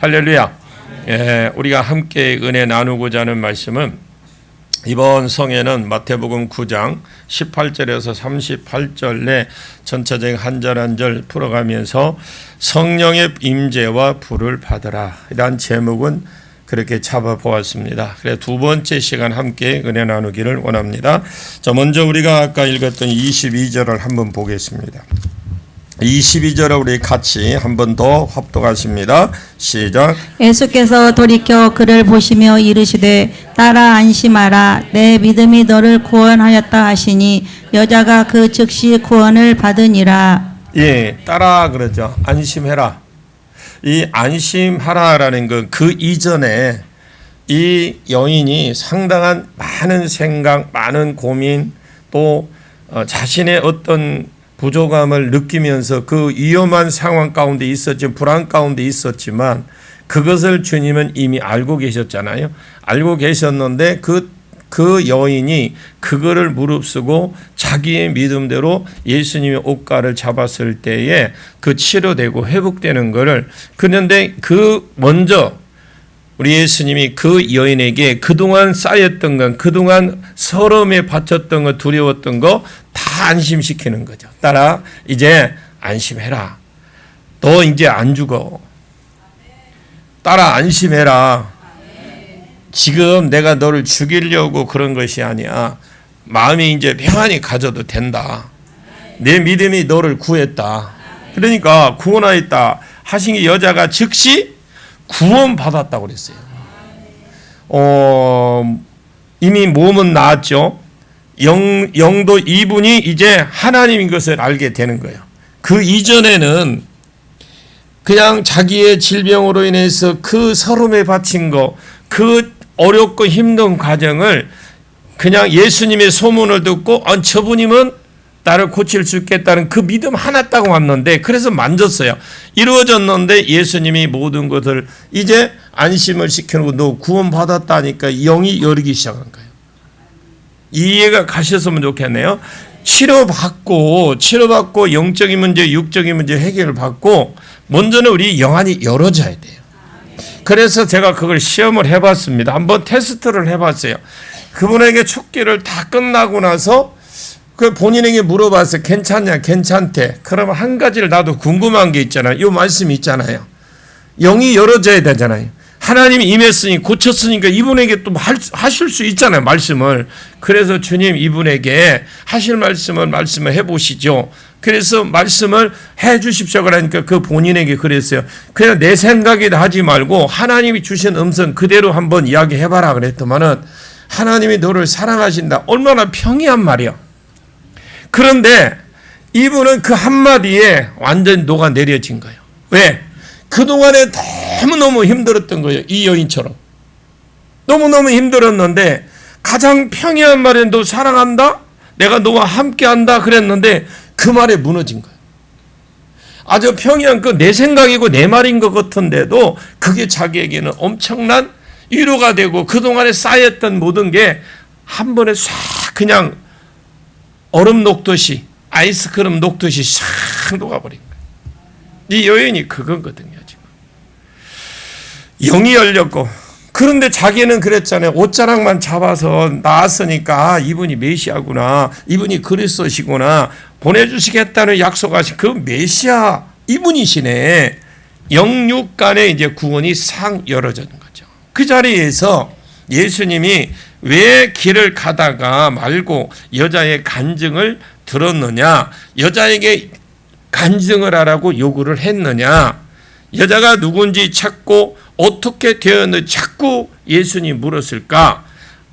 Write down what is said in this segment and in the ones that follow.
할렐루야. 예, 우리가 함께 은혜 나누고자 하는 말씀은 이번 성에는 마태복음 9장 18절에서 38절 내 전체적인 한 절 한 절 풀어가면서 성령의 임재와 불을 받으라 이란 제목은 그렇게 잡아보았습니다. 그래서 두 번째 시간 함께 은혜 나누기를 원합니다. 자, 먼저 우리가 아까 읽었던 22절을 한번 보겠습니다. 22절을 우리 같이 한 번 더 합독하십니다. 시작. 예수께서 돌이켜 그를 보시며 이르시되 따라 안심하라 내 믿음이 너를 구원하였다 하시니 여자가 그 즉시 구원을 받으니라. 예, 따라 그러죠. 안심해라. 이 안심하라라는 건 그 이전에 이 여인이 상당한 많은 생각, 많은 고민 또 자신의 어떤 부족함을 느끼면서 그 위험한 상황 가운데 있었지만 불안 가운데 있었지만 그것을 주님은 이미 알고 계셨잖아요. 알고 계셨는데 그 여인이 그거를 무릅쓰고 자기의 믿음대로 예수님의 옷가를 잡았을 때에 그 치료되고 회복되는 것을 그런데 그 먼저 우리 예수님이 그 여인에게 그동안 쌓였던 것, 그동안 서러움에 바쳤던 것, 두려웠던 거 다 안심시키는 거죠. 따라 이제 안심해라. 너 이제 안 죽어. 따라 안심해라. 지금 내가 너를 죽이려고 그런 것이 아니야. 마음이 이제 평안히 가져도 된다. 내 믿음이 너를 구했다. 그러니까 구원하였다 하신 게 여자가 즉시 구원받았다고 그랬어요. 이미 몸은 나았죠. 영도 이분이 이제 하나님인 것을 알게 되는 거예요. 그 이전에는 그냥 자기의 질병으로 인해서 그 서름에 바친 거, 그 어렵고 힘든 과정을 그냥 예수님의 소문을 듣고 저분이면 나를 고칠 수 있겠다는 그 믿음 하나 따고 왔는데 그래서 만졌어요. 이루어졌는데 예수님이 모든 것을 이제 안심을 시켜놓고 너 구원받았다니까 영이 열리기 시작한 거예요. 이해가 가셨으면 좋겠네요. 치료받고 영적인 문제, 육적인 문제 해결을 받고 먼저는 우리 영안이 열어져야 돼요. 그래서 제가 그걸 시험을 해봤습니다. 한번 테스트를 해봤어요. 그분에게 축기를 다 끝나고 나서 그 본인에게 물어봤어요. 괜찮냐? 괜찮대. 그러면 한 가지를 나도 궁금한 게 있잖아요. 이 말씀이 있잖아요. 영이 열어져야 되잖아요. 하나님이 임했으니 고쳤으니까 이분에게 또 하실 수 있잖아요. 말씀을. 그래서 주님 이분에게 하실 말씀을 해보시죠. 그래서 말씀을 해 주십시오. 그러니까 그 본인에게 그랬어요. 그냥 내 생각이다 하지 말고 하나님이 주신 음성 그대로 한번 이야기해봐라 그랬더만은 하나님이 너를 사랑하신다. 얼마나 평이한 말이야. 그런데 이분은 그 한마디에 완전히 녹아내려진 거예요. 왜? 그동안에 너무너무 힘들었던 거예요. 이 여인처럼. 너무너무 힘들었는데 가장 평이한 말에 너 사랑한다? 내가 너와 함께한다 그랬는데 그 말에 무너진 거예요. 아주 평이한 그 내 생각이고 내 말인 것 같은데도 그게 자기에게는 엄청난 위로가 되고 그동안에 쌓였던 모든 게 한 번에 싹 그냥 얼음 녹듯이 아이스크림 녹듯이 싹 녹아버린 거예요. 이 여인이 그거거든요. 지금 영이 열렸고 그런데 자기는 그랬잖아요. 옷자락만 잡아서 나왔으니까 이분이 메시아구나, 이분이 그리스도시구나, 보내주시겠다는 약속하신 그 메시아 이분이시네. 영육 간에 이제 구원이 상 열어지는 거죠. 그 자리에서 예수님이 왜 길을 가다가 말고 여자의 간증을 들었느냐, 여자에게 간증을 하라고 요구를 했느냐, 여자가 누군지 찾고 어떻게 되었는지 자꾸 예수님 물었을까?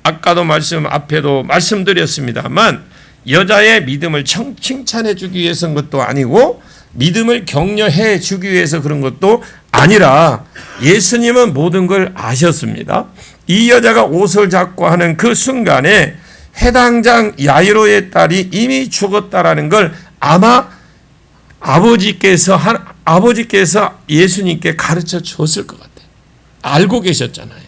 아까도 앞에도 말씀드렸습니다만 여자의 믿음을 칭찬해 주기 위해서인 것도 아니고 믿음을 격려해 주기 위해서 그런 것도 아니라 예수님은 모든 걸 아셨습니다. 이 여자가 옷을 잡고 하는 그 순간에 해당장 야이로의 딸이 이미 죽었다라는 걸 아마 아버지께서 예수님께 가르쳐 줬을 것 같아요. 알고 계셨잖아요.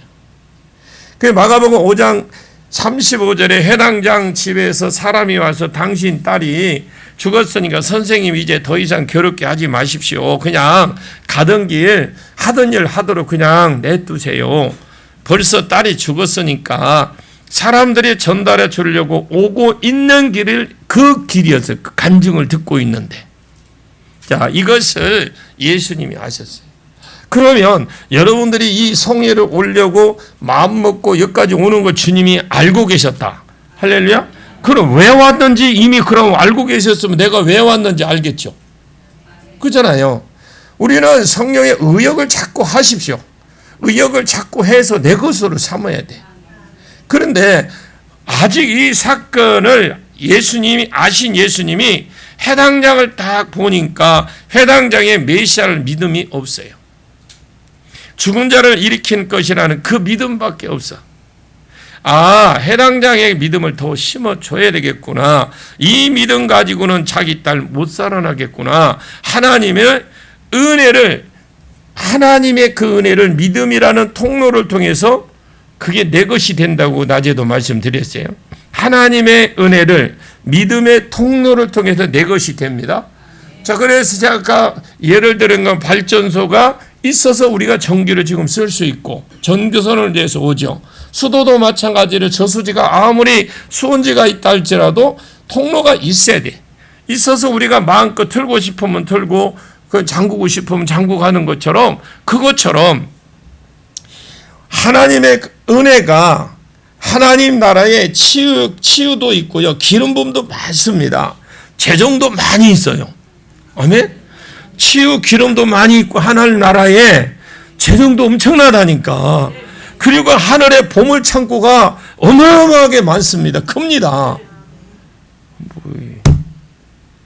그 마가복음 5장 35절에 해당장 집에서 사람이 와서 당신 딸이 죽었으니까 선생님 이제 더 이상 괴롭게 하지 마십시오. 그냥 가던 길 하던 일 하도록 그냥 내두세요. 벌써 딸이 죽었으니까 사람들이 전달해 주려고 오고 있는 길을 그 길이었어요. 그 간증을 듣고 있는데. 자, 이것을 예수님이 아셨어요. 그러면 여러분들이 이 성회를 오려고 마음먹고 여기까지 오는 거 주님이 알고 계셨다. 할렐루야. 그럼 왜 왔는지 이미 그럼 알고 계셨으면 내가 왜 왔는지 알겠죠. 그렇잖아요. 우리는 성령의 의역을 자꾸 하십시오. 의역을 자꾸 해서 내 것으로 삼아야 돼. 그런데 아직 이 사건을 예수님이 아신 예수님이 해당장을 딱 보니까 해당장의 메시아를 믿음이 없어요. 죽은 자를 일으킨 것이라는 그 믿음밖에 없어. 아, 해당장의 믿음을 더 심어줘야 되겠구나. 이 믿음 가지고는 자기 딸 못 살아나겠구나. 하나님의 그 은혜를 믿음이라는 통로를 통해서 그게 내 것이 된다고 낮에도 말씀드렸어요. 하나님의 은혜를 믿음의 통로를 통해서 내 것이 됩니다. 자, 그래서 제가 아까 예를 들은 건 발전소가 있어서 우리가 전기를 지금 쓸 수 있고 전교선을 내서 오죠. 수도도 마찬가지로 저수지가 아무리 수온지가 있다 할지라도 통로가 있어야 돼. 있어서 우리가 마음껏 틀고 싶으면 틀고 그 잠그고 싶으면 잠그고 것처럼 그것처럼 하나님의 은혜가 하나님 나라에 치유도 있고요. 기름 부음도 많습니다. 재정도 많이 있어요. 아멘? 치유 기름도 많이 있고 하나님 나라에 재정도 엄청나다니까. 그리고 하늘에 보물 창고가 어마어마하게 많습니다. 큽니다.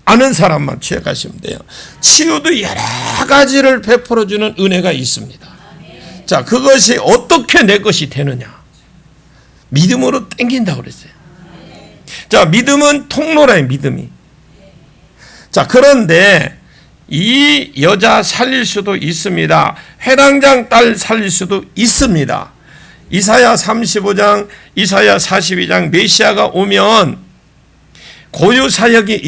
아는 사람만 취약하시면 돼요. 치유도 여러 가지를 베풀어주는 은혜가 있습니다. 자, 그것이 어떻게 내 것이 되느냐. 믿음으로 땡긴다고 그랬어요. 자, 믿음은 통로라요, 믿음이. 자, 그런데 이 여자 살릴 수도 있습니다. 해당장 딸 살릴 수도 있습니다. 이사야 35장, 이사야 42장 메시아가 오면 고유 사역이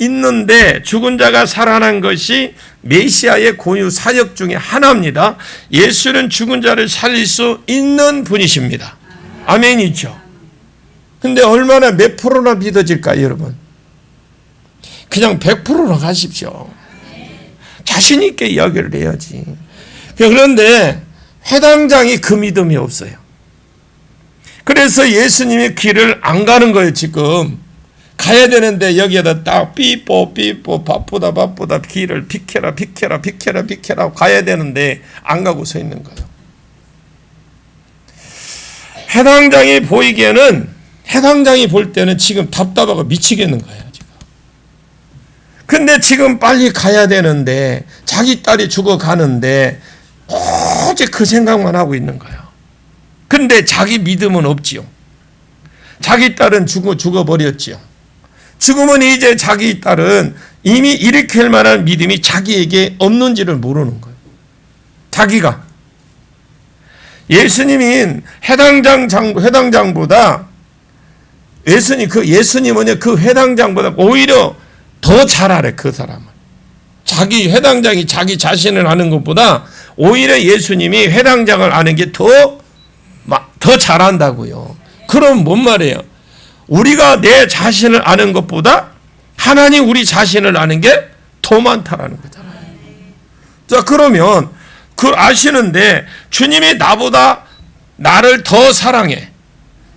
있는데 죽은 자가 살아난 것이 메시아의 고유 사역 중에 하나입니다. 예수는 죽은 자를 살릴 수 있는 분이십니다. 아멘이죠. 근데 얼마나 몇 프로나 믿어질까요, 여러분? 그냥 100%나 가십시오. 자신 있게 이야기를 해야지. 그런데 해당장이 그 믿음이 없어요. 그래서 예수님이 길을 안 가는 거예요, 지금. 가야 되는데 여기에다 딱 삐뽀 바쁘다 길을 비켜라 가야 되는데 안 가고 서 있는 거예요. 해당장이 보이기에는 해당장이 볼 때는 지금 답답하고 미치겠는 거예요, 지금. 근데 지금 빨리 가야 되는데 자기 딸이 죽어가는데 오직 그 생각만 하고 있는 거예요. 근데 자기 믿음은 없지요. 자기 딸은 죽어버렸지요. 죽으면 이제 자기 딸은 이미 일으킬 만한 믿음이 자기에게 없는지를 모르는 거예요. 자기가. 예수님인 해당장보다 예수님은 그 해당장보다 오히려 더 잘 알아요, 그 사람은. 자기 해당장이 자기 자신을 아는 것보다 오히려 예수님이 해당장을 아는 게 더 잘한다고요. 그럼 뭔 말이에요? 우리가 내 자신을 아는 것보다 하나님 우리 자신을 아는 게 더 많다라는 거잖아요. 자, 그러면 그 아시는데 주님이 나보다 나를 더 사랑해.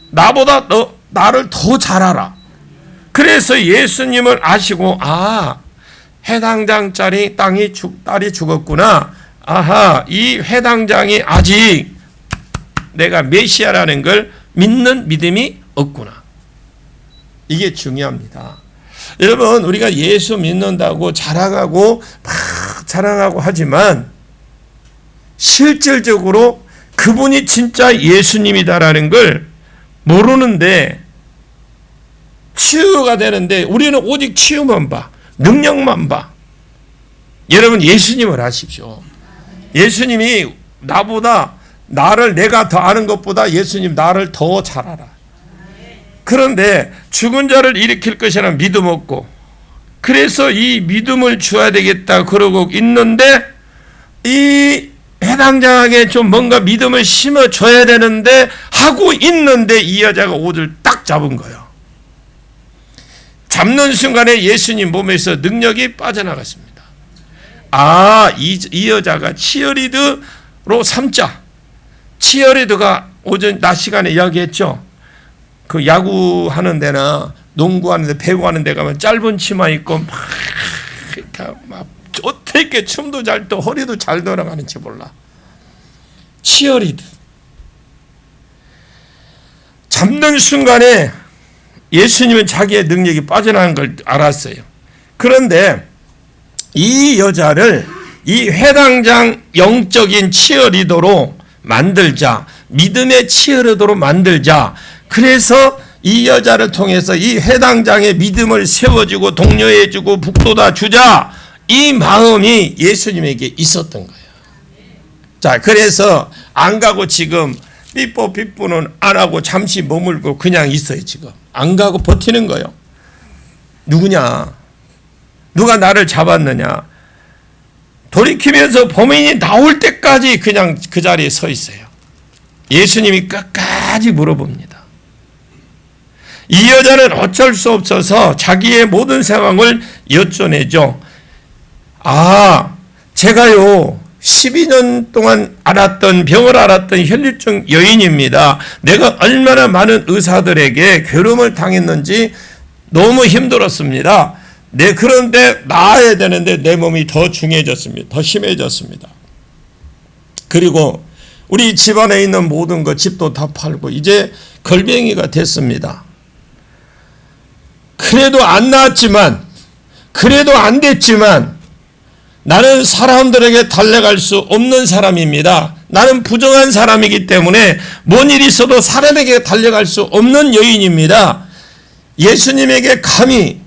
나보다 나를 더 잘 알아. 그래서 예수님을 아시고 해당장짜리 딸이 죽었구나. 아하, 이 해당장이 아직 내가 메시아라는 걸 믿는 믿음이 없구나. 이게 중요합니다. 여러분, 우리가 예수 믿는다고 자랑하고 하지만 실질적으로 그분이 진짜 예수님이다라는 걸 모르는데 치유가 되는데 우리는 오직 치유만 봐. 능력만 봐. 여러분, 예수님을 아십시오. 예수님이 나를 내가 더 아는 것보다 예수님 나를 더 잘 알아. 그런데 죽은 자를 일으킬 것이라는 믿음 없고 그래서 이 믿음을 줘야 되겠다 그러고 있는데 이 해당장에게 좀 뭔가 믿음을 심어줘야 되는데 하고 있는데 이 여자가 옷을 딱 잡은 거예요. 잡는 순간에 예수님 몸에서 능력이 빠져나갔습니다. 아, 이 여자가 치어리더로 삼자. 치어리더가 오전 낮 시간에 이야기했죠. 그 야구하는 데나 농구하는 데, 배구하는 데 가면 짧은 치마 입고 막 어떻게 춤도 잘 또 허리도 잘 돌아가는지 몰라. 치어리더. 잡는 순간에 예수님은 자기의 능력이 빠져나간 걸 알았어요. 그런데 이 여자를 이 회당장 영적인 치어리더로 만들자, 믿음의 치어리더로 만들자. 그래서 이 여자를 통해서 이 회당장의 믿음을 세워주고 독려해주고 북돋아 주자. 이 마음이 예수님에게 있었던 거예요. 자, 그래서 안 가고 지금 삐뽀는 안 하고 잠시 머물고 그냥 있어요. 지금 안 가고 버티는 거예요. 누구냐? 누가 나를 잡았느냐? 돌이키면서 범인이 나올 때까지 그냥 그 자리에 서 있어요. 예수님이 끝까지 물어봅니다. 이 여자는 어쩔 수 없어서 자기의 모든 상황을 여쭤내죠. 아, 제가요 12년 동안 병을 앓았던 혈류증 여인입니다. 내가 얼마나 많은 의사들에게 괴로움을 당했는지 너무 힘들었습니다. 네, 그런데 나아야 되는데 내 몸이 더 중해졌습니다. 더 심해졌습니다. 그리고 우리 집안에 있는 모든 것, 집도 다 팔고 이제 걸뱅이가 됐습니다. 그래도 안 나았지만, 그래도 안 됐지만 나는 사람들에게 달려갈 수 없는 사람입니다. 나는 부정한 사람이기 때문에 뭔 일이 있어도 사람에게 달려갈 수 없는 여인입니다. 예수님에게 감히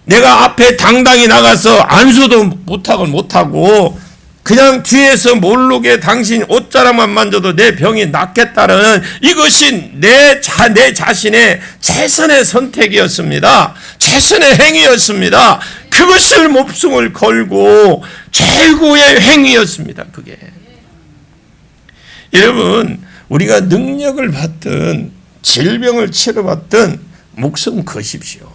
내가 앞에 당당히 나가서 안수도 못하고 그냥 뒤에서 모르게 당신 옷자락만 만져도 내 병이 낫겠다는 이것이 내 자신의 최선의 선택이었습니다. 최선의 행위였습니다. 그것을 목숨을 걸고 최고의 행위였습니다. 그게. 여러분, 우리가 능력을 받든 질병을 치료받든 목숨 거십시오.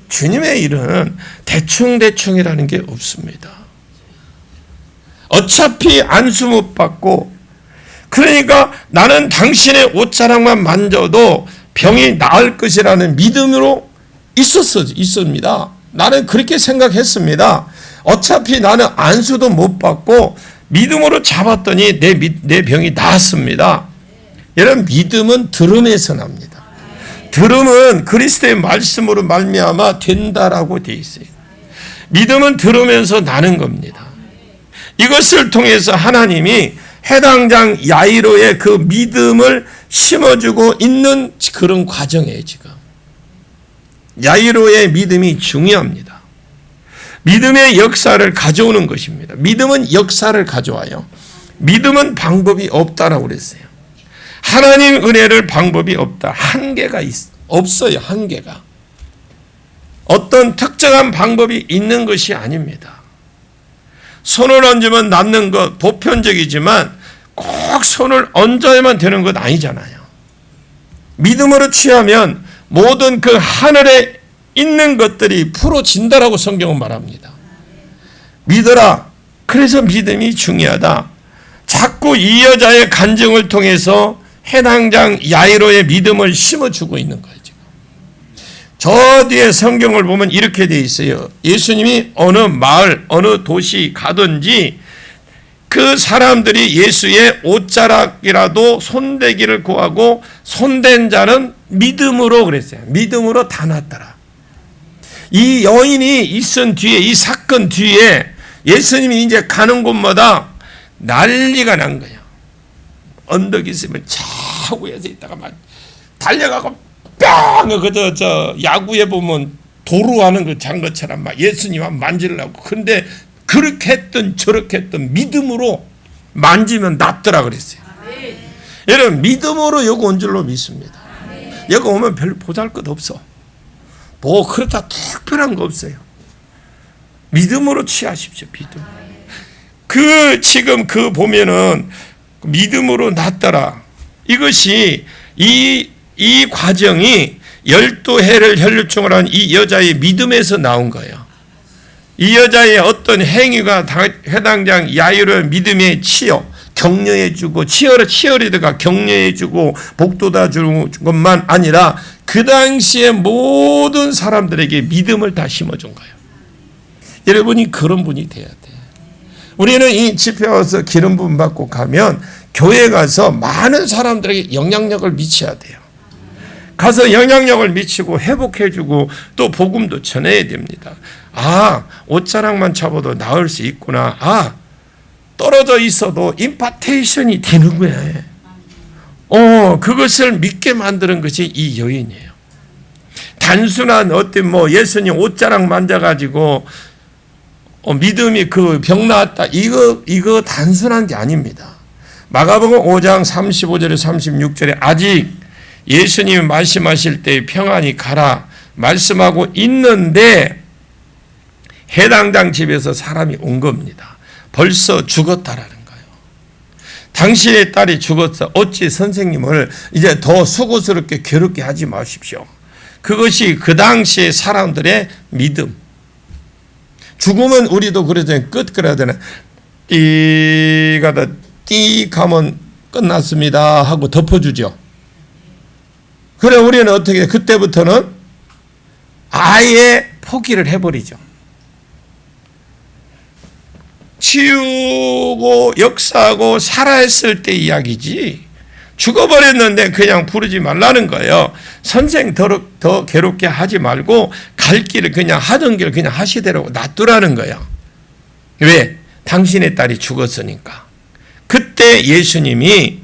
주님의 일은 대충이라는 게 없습니다. 어차피 안수 못 받고, 그러니까 나는 당신의 옷자락만 만져도 병이 나을 것이라는 믿음으로 있습니다. 나는 그렇게 생각했습니다. 어차피 나는 안수도 못 받고 믿음으로 잡았더니 내 병이 나았습니다. 여러분, 믿음은 들음에서 납니다. 들음은 그리스도의 말씀으로 말미암아 된다라고 되어 있어요. 믿음은 들으면서 나는 겁니다. 이것을 통해서 하나님이 해당장 야이로의 그 믿음을 심어주고 있는 그런 과정이에요. 지금 야이로의 믿음이 중요합니다. 믿음의 역사를 가져오는 것입니다. 믿음은 역사를 가져와요. 믿음은 방법이 없다라고 그랬어요. 하나님 은혜를 방법이 없다. 한계가 없어요. 한계가. 어떤 특정한 방법이 있는 것이 아닙니다. 손을 얹으면 낫는 것 보편적이지만 꼭 손을 얹어야만 되는 것 아니잖아요. 믿음으로 취하면 모든 그 하늘에 있는 것들이 풀어진다라고 성경은 말합니다. 믿어라. 그래서 믿음이 중요하다. 자꾸 이 여자의 간증을 통해서 해당장 야이로의 믿음을 심어주고 있는 거예요. 지금. 저 뒤에 성경을 보면 이렇게 되어 있어요. 예수님이 어느 마을, 어느 도시 가든지 그 사람들이 예수의 옷자락이라도 손대기를 구하고 손댄 자는 믿음으로 그랬어요. 믿음으로 다 낫더라. 이 여인이 있은 뒤에, 이 사건 뒤에 예수님이 이제 가는 곳마다 난리가 난 거예요. 언덕이 있으면 저 위에서 있다가 막 달려가고 뿅! 저 야구에 보면 도루하는 그 장것처럼 막 예수님만 만지려고. 근데 그렇게 했던 저렇게 했던 믿음으로 만지면 낫더라 그랬어요. 여러분, 믿음으로 여기 온 줄로 믿습니다. 여기 오면 별로 보잘것 없어. 뭐 그렇다 특별한 거 없어요. 믿음으로 취하십시오. 믿음. 지금 보면은 믿음으로 낫더라. 이것이 이 과정이 12해를 혈류증을 한 이 여자의 믿음에서 나온 거예요. 이 여자의 어떤 행위가 해당장 야이로의 믿음에 치여 격려해주고 치어리더가 격려해주고 복도다 주는 것만 아니라 그 당시에 모든 사람들에게 믿음을 다 심어준 거예요. 여러분이 그런 분이 돼야 돼요. 우리는 이 집회 와서 기름 부음 받고 가면 교회 가서 많은 사람들에게 영향력을 미쳐야 돼요. 가서 영향력을 미치고 회복해주고 또 복음도 전해야 됩니다. 옷자락만 잡아도 나을 수 있구나. 떨어져 있어도 임파테이션이 되는 거야. 그것을 믿게 만드는 것이 이 여인이에요. 단순한 어떤 예수님 옷자락 만져가지고 믿음이 그 병 나았다. 이거 단순한 게 아닙니다. 마가복음 5장 35절에 36절에 아직 예수님이 말씀하실 때 평안히 가라 말씀하고 있는데 해당장 집에서 사람이 온 겁니다. 벌써 죽었다라는 거예요. 당신의 딸이 죽었어. 어찌 선생님을 이제 더 수고스럽게 괴롭게 하지 마십시오. 그것이 그 당시의 사람들의 믿음. 죽으면 우리도 그러잖아요. 끝 그래야 되나. 띠 가면 끝났습니다 하고 덮어주죠. 그래 우리는 어떻게 그때부터는 아예 포기를 해버리죠. 치유고 역사하고 살아있을 때 이야기지 죽어버렸는데 그냥 부르지 말라는 거예요. 선생 더 괴롭게 하지 말고 갈 길을 그냥 하던 길 그냥 하시대로 놔두라는 거예요. 왜? 당신의 딸이 죽었으니까. 그때 예수님이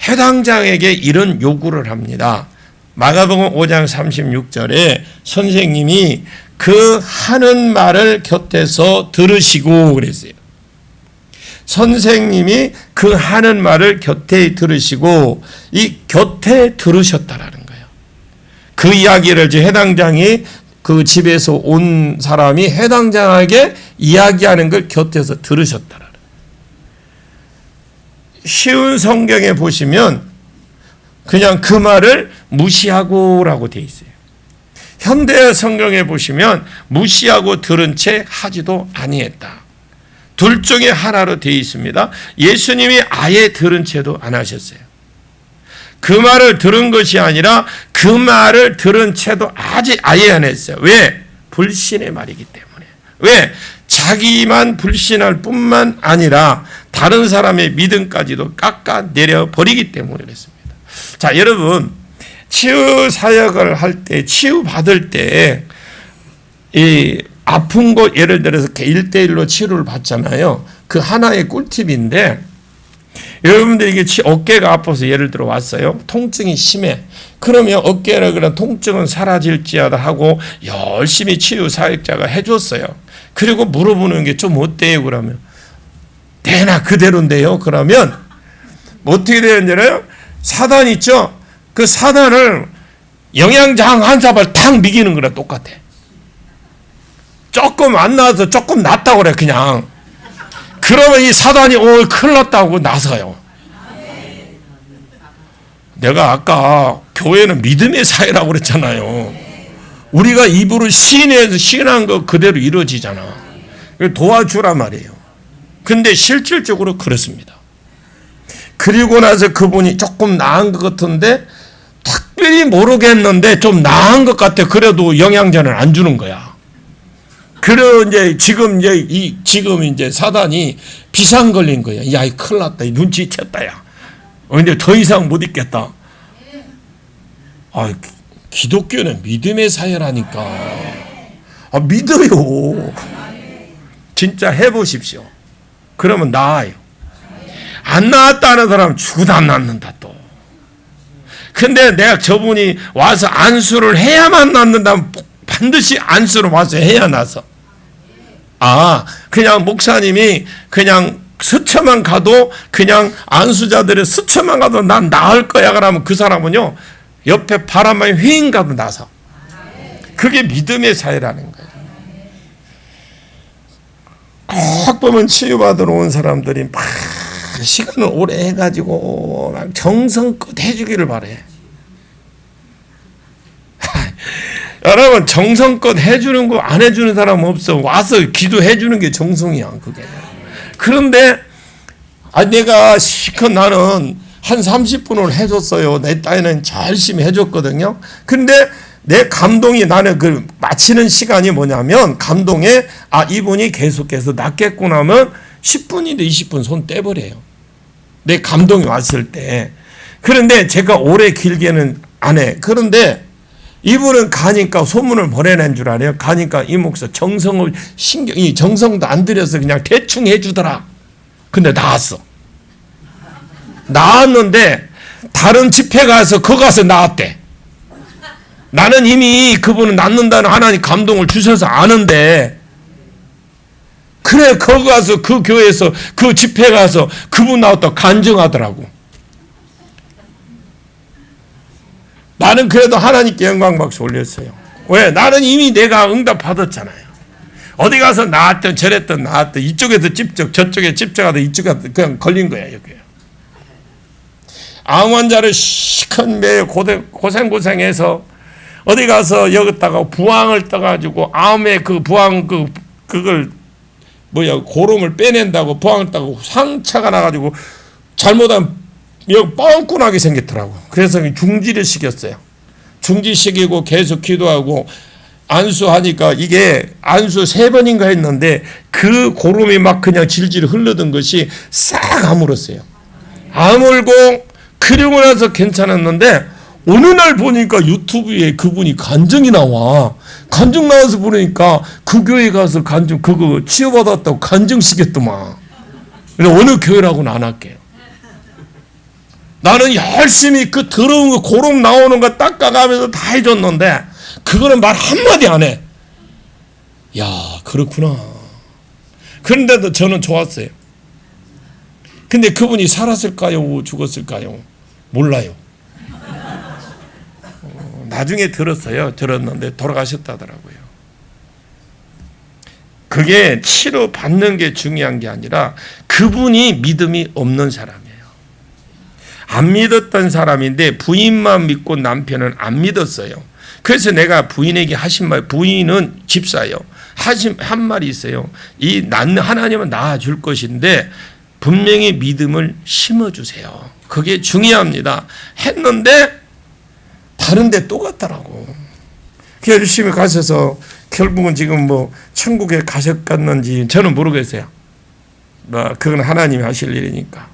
해당장에게 이런 요구를 합니다. 마가복음 5장 36절에 선생님이 그 하는 말을 곁에서 들으시고 그랬어요. 선생님이 그 하는 말을 곁에 들으시고 이 곁에 들으셨다라는 거예요. 그 이야기를 이제 해당장이 그 집에서 온 사람이 해당장에게 이야기하는 걸 곁에서 들으셨다라는 거예요. 쉬운 성경에 보시면 그냥 그 말을 무시하고라고 돼 있어요. 현대 성경에 보시면 무시하고 들은 채 하지도 아니했다. 둘 중에 하나로 되어 있습니다. 예수님이 아예 들은 채도 안 하셨어요. 그 말을 들은 것이 아니라 그 말을 들은 채도 아예 안 했어요. 왜? 불신의 말이기 때문에. 왜? 자기만 불신할 뿐만 아니라 다른 사람의 믿음까지도 깎아내려 버리기 때문에 그렇습니다. 자, 여러분 치유 사역을 할 때 치유 받을 때 이 아픈 곳 예를 들어서 1대1로 치료를 받잖아요. 그 하나의 꿀팁인데 여러분들 이게 어깨가 아파서 예를 들어 왔어요. 통증이 심해. 그러면 어깨라 그런 통증은 사라질지어다 하고 열심히 치유 사역자가 해줬어요. 그리고 물어보는 게 좀 어때요? 그러면 대나 그대로인데요. 그러면 어떻게 되는지요? 사단 있죠? 그 사단을 영양장 한 사발 탁 미기는 거랑 똑같아. 조금 안 나와서 조금 낫다고 그래 그냥. 그러면 이 사단이 큰일 났다고 나서요. 내가 아까 교회는 믿음의 사회라고 그랬잖아요. 우리가 입으로 시인한 거 그대로 이루어지잖아. 도와주란 말이에요. 근데 실질적으로 그렇습니다. 그리고 나서 그분이 조금 나은 것 같은데 특별히 모르겠는데 좀 나은 것 같아. 그래도 영양제는 안 주는 거야. 그래 지금 이제 사단이 비상 걸린 거야. 야, 이 큰일 났다. 이 눈치챘다. 야. 근데 더 이상 못 있겠다. 기독교는 믿음의 사회라니까. 믿어요. 진짜 해보십시오. 그러면 나아요. 안 나았다는 사람은 죽어도 안 낫는다 또. 근데 내가 저분이 와서 안수를 해야만 낫는다면 반드시 안수를 와서 해야 나서. 그냥 목사님이 그냥 스쳐만 가도 그냥 안수자들의 스쳐만 가도 난 나을 거야 그러면 그 사람은요 옆에 바람만 휘잉 가도 나서. 그게 믿음의 사회라는 거예요. 꼭 보면 치유받으러 온 사람들이 막 시간을 오래 해가지고 막 정성껏 해주기를 바래. 여러분, 정성껏 해주는 거 안 해주는 사람 없어. 와서 기도해주는 게 정성이야, 그게. 그런데 내가 실컷 나는 한 30분을 해줬어요. 내 딸은 열심히 해줬거든요. 근데 내 감동이, 나는 그 마치는 시간이 뭐냐면, 감동에 이분이 계속해서 낫겠구나 하면 10분이든 20분 손 떼버려요. 내 감동이 왔을 때. 그런데 제가 오래 길게는 안 해. 그런데 이분은 가니까 소문을 보내낸 줄 알아요. 가니까 이 목사 정성도 안 들여서 그냥 대충 해주더라. 근데 나왔는데 다른 집회 가서 거기 가서 나왔대. 나는 이미 그분은 낫는다는 하나님 감동을 주셔서 아는데, 그래 거기 가서 그 교회에서 그 집회 가서 그분 나왔다고 간증하더라고. 나는 그래도 하나님께 영광 박수 올렸어요. 왜? 나는 이미 내가 응답 받았잖아요. 어디 가서 나왔든 저랬든 나왔든 이쪽에서 찝쩍 저쪽에 찝쩍하든 이쪽에 그냥 걸린 거야. 여기. 암 환자를 시컷 매일 고생해서 어디 가서 여기다가 부항을 떠가지고 암의 그 부항 그걸 고름을 빼낸다고 부항을 따고 상처가 나가지고 잘못하면 여기 뻥꾸나게 생겼더라고. 그래서 중지를 시켰어요. 중지시키고 계속 기도하고 안수하니까 이게 안수 3번인가 했는데 그 고름이 막 그냥 질질 흐르던 것이 싹 아물었어요. 아물고 그리고 나서 괜찮았는데 어느 날 보니까 유튜브에 그분이 간증이 나와. 간증 나와서 보니까 그 교회 가서 간증 그거 치유받았다고 간증시켰더만. 근데 어느 교회라고는 안 할게요. 나는 열심히 그 더러운 거 고름 나오는 거 닦아가면서 다 해줬는데 그거는 말 한마디 안 해. 야, 그렇구나. 그런데도 저는 좋았어요. 근데 그분이 살았을까요? 죽었을까요? 몰라요. 나중에 들었는데 돌아가셨다더라고요. 그게 치료받는 게 중요한 게 아니라 그분이 믿음이 없는 사람이에요. 안 믿었던 사람인데 부인만 믿고 남편은 안 믿었어요. 그래서 내가 부인에게 하신 말, 부인은 집사예요. 한 말이 있어요. 하나님은 낳아줄 것인데 분명히 믿음을 심어주세요. 그게 중요합니다. 했는데 다른 데 또 갔더라고. 열심히 가셔서 결국은 지금 천국에 가셨겠는지 저는 모르겠어요. 그건 하나님이 하실 일이니까.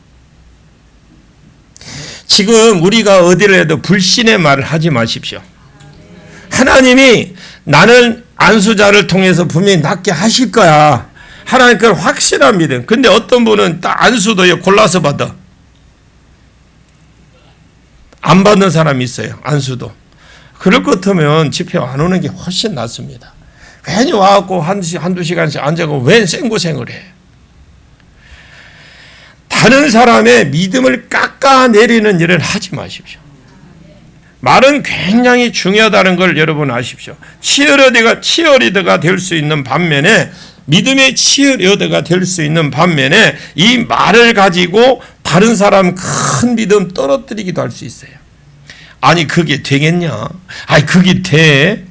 지금 우리가 어디를 해도 불신의 말을 하지 마십시오. 하나님이 나는 안수자를 통해서 분명히 낫게 하실 거야. 하나님 그걸 확실한 믿음. 근데 어떤 분은 딱 안수도 골라서 받아. 안 받는 사람이 있어요. 안수도. 그럴 것 같으면 집회 안 오는 게 훨씬 낫습니다. 괜히 와갖고 한두 시간씩 앉아고 왜 생고생을 해. 다른 사람의 믿음을 깎아내리는 일을 하지 마십시오. 말은 굉장히 중요하다는 걸 여러분 아십시오. 치어리더가 될 수 있는 반면에 믿음의 치어리더가 될 수 있는 반면에 이 말을 가지고 다른 사람 큰 믿음 떨어뜨리기도 할 수 있어요. 아니 그게 되겠냐? 아니 그게 돼?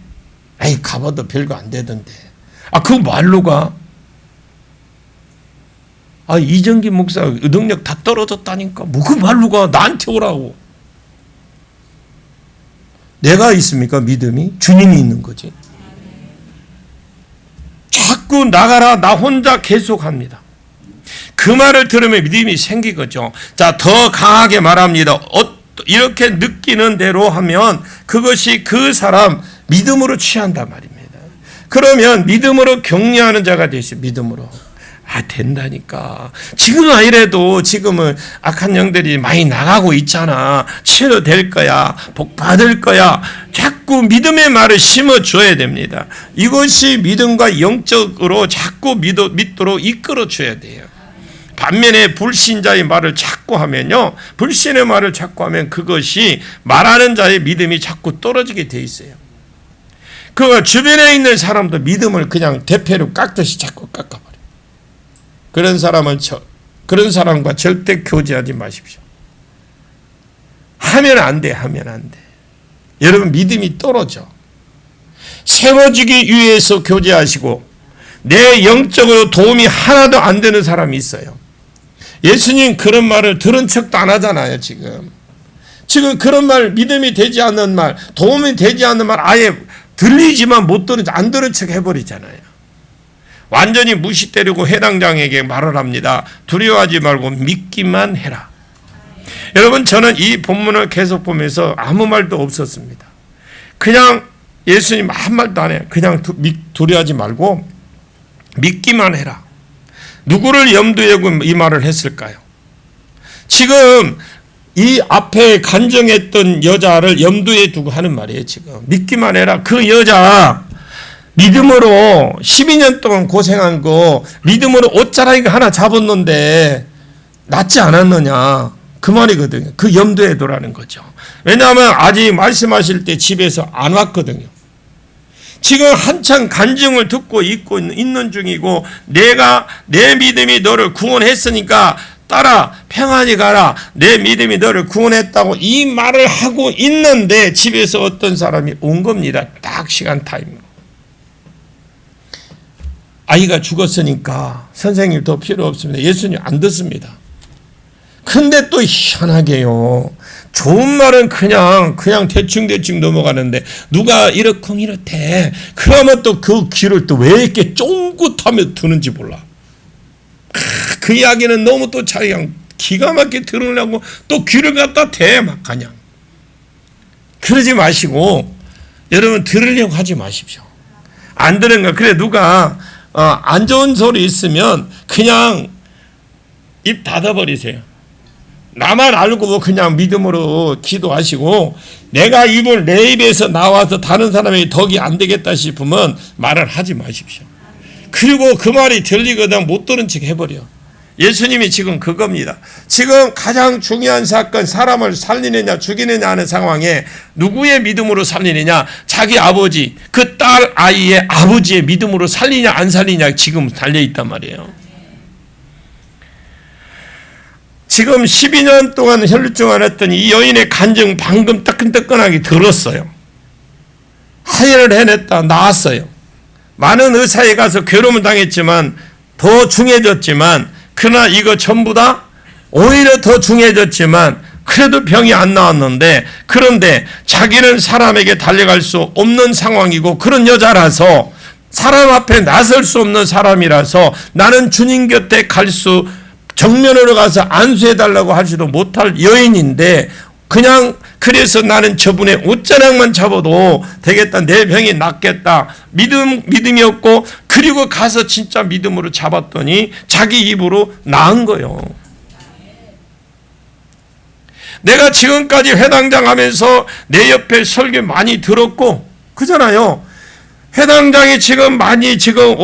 아이 가봐도 별거 안 되던데. 그 말로 가? 이정기 목사 능력 다 떨어졌다니까. 그 말로 가? 나한테 오라고. 내가 있습니까? 믿음이? 주님이 있는 거지. 자꾸 나가라. 나 혼자 계속합니다. 그 말을 들으면 믿음이 생기겠죠. 자, 더 강하게 말합니다. 이렇게 느끼는 대로 하면 그것이 그 사람 믿음으로 취한단 말입니다. 그러면 믿음으로 격려하는 자가 되시. 믿음으로. 된다니까. 지금은 아니래도 지금은 악한 영들이 많이 나가고 있잖아. 치료될 거야. 복 받을 거야. 자꾸 믿음의 말을 심어줘야 됩니다. 이것이 믿음과 영적으로 자꾸 믿도록 이끌어줘야 돼요. 반면에 불신자의 말을 자꾸 하면요. 불신의 말을 자꾸 하면 그것이 말하는 자의 믿음이 자꾸 떨어지게 돼 있어요. 그 주변에 있는 사람도 믿음을 그냥 대패로 깎듯이 자꾸 깎아버려요. 그런 사람과 절대 교제하지 마십시오. 하면 안 돼. 여러분 믿음이 떨어져. 세워지기 위해서 교제하시고 내 영적으로 도움이 하나도 안 되는 사람이 있어요. 예수님 그런 말을 들은 척도 안 하잖아요. 지금 그런 말, 믿음이 되지 않는 말, 도움이 되지 않는 말 아예 들리지만 못 들은 안 들은 척 해버리잖아요. 완전히 무시 때리고 해당장에게 말을 합니다. 두려워하지 말고 믿기만 해라. 여러분 저는 이 본문을 계속 보면서 아무 말도 없었습니다. 그냥 예수님 한 말도 안 해요. 그냥 두려워하지 말고 믿기만 해라. 누구를 염두에 두고 이 말을 했을까요? 지금 이 앞에 간증했던 여자를 염두에 두고 하는 말이에요. 지금 믿기만 해라. 그 여자 믿음으로 12년 동안 고생한 거 믿음으로 옷자락이 하나 잡았는데 낫지 않았느냐 그 말이거든요. 그 염두에 두라는 거죠. 왜냐하면 아직 말씀하실 때 집에서 안 왔거든요. 지금 한창 간증을 듣고 있는 중이고 내 믿음이 너를 구원했으니까 따라 평안히 가라. 내 믿음이 너를 구원했다고 이 말을 하고 있는데 집에서 어떤 사람이 온 겁니다. 딱 시간 타임. 아이가 죽었으니까 선생님 더 필요 없습니다. 예수님 안 듣습니다. 근데 또 희한하게요. 좋은 말은 그냥 대충 넘어가는데 누가 이렇대. 그러면 또 그 귀를 또 왜 이렇게 쫑긋하며 드는지 몰라. 그 이야기는 너무 또 자기가 기가 막히게 들으려고 또 귀를 갖다 대 막 그냥. 그러지 마시고 여러분 들으려고 하지 마십시오. 안 들은 거 그래 누가 안 좋은 소리 있으면 그냥 입 닫아버리세요. 나만 알고 그냥 믿음으로 기도하시고 내가 내 입에서 나와서 다른 사람에게 덕이 안 되겠다 싶으면 말을 하지 마십시오. 그리고 그 말이 들리거든 못 들은 척 해버려. 예수님이 지금 그겁니다. 지금 가장 중요한 사건 사람을 살리느냐 죽이느냐 하는 상황에 누구의 믿음으로 살리느냐 자기 아버지 그 딸 아이의 아버지의 믿음으로 살리냐 안 살리냐 지금 달려있단 말이에요. 지금 12년 동안 혈루증을 했던 이 여인의 간증 방금 따끈따끈하게 들었어요. 하혈을 해냈다 나았어요. 많은 의사에 가서 괴로움을 당했지만 더 중해졌지만 그러나 이거 전부 다 오히려 더 중해졌지만 그래도 병이 안 나왔는데 그런데 자기는 사람에게 달려갈 수 없는 상황이고 그런 여자라서 사람 앞에 나설 수 없는 사람이라서 나는 주님 곁에 정면으로 가서 안수해달라고 하지도 못할 여인인데 그냥 그래서 나는 저분의 옷자락만 잡아도 되겠다. 내 병이 낫겠다. 믿음이 없고 그리고 가서 진짜 믿음으로 잡았더니 자기 입으로 나은 거예요. 내가 지금까지 회당장 하면서 내 옆에 설교 많이 들었고 그잖아요. 회당장이 지금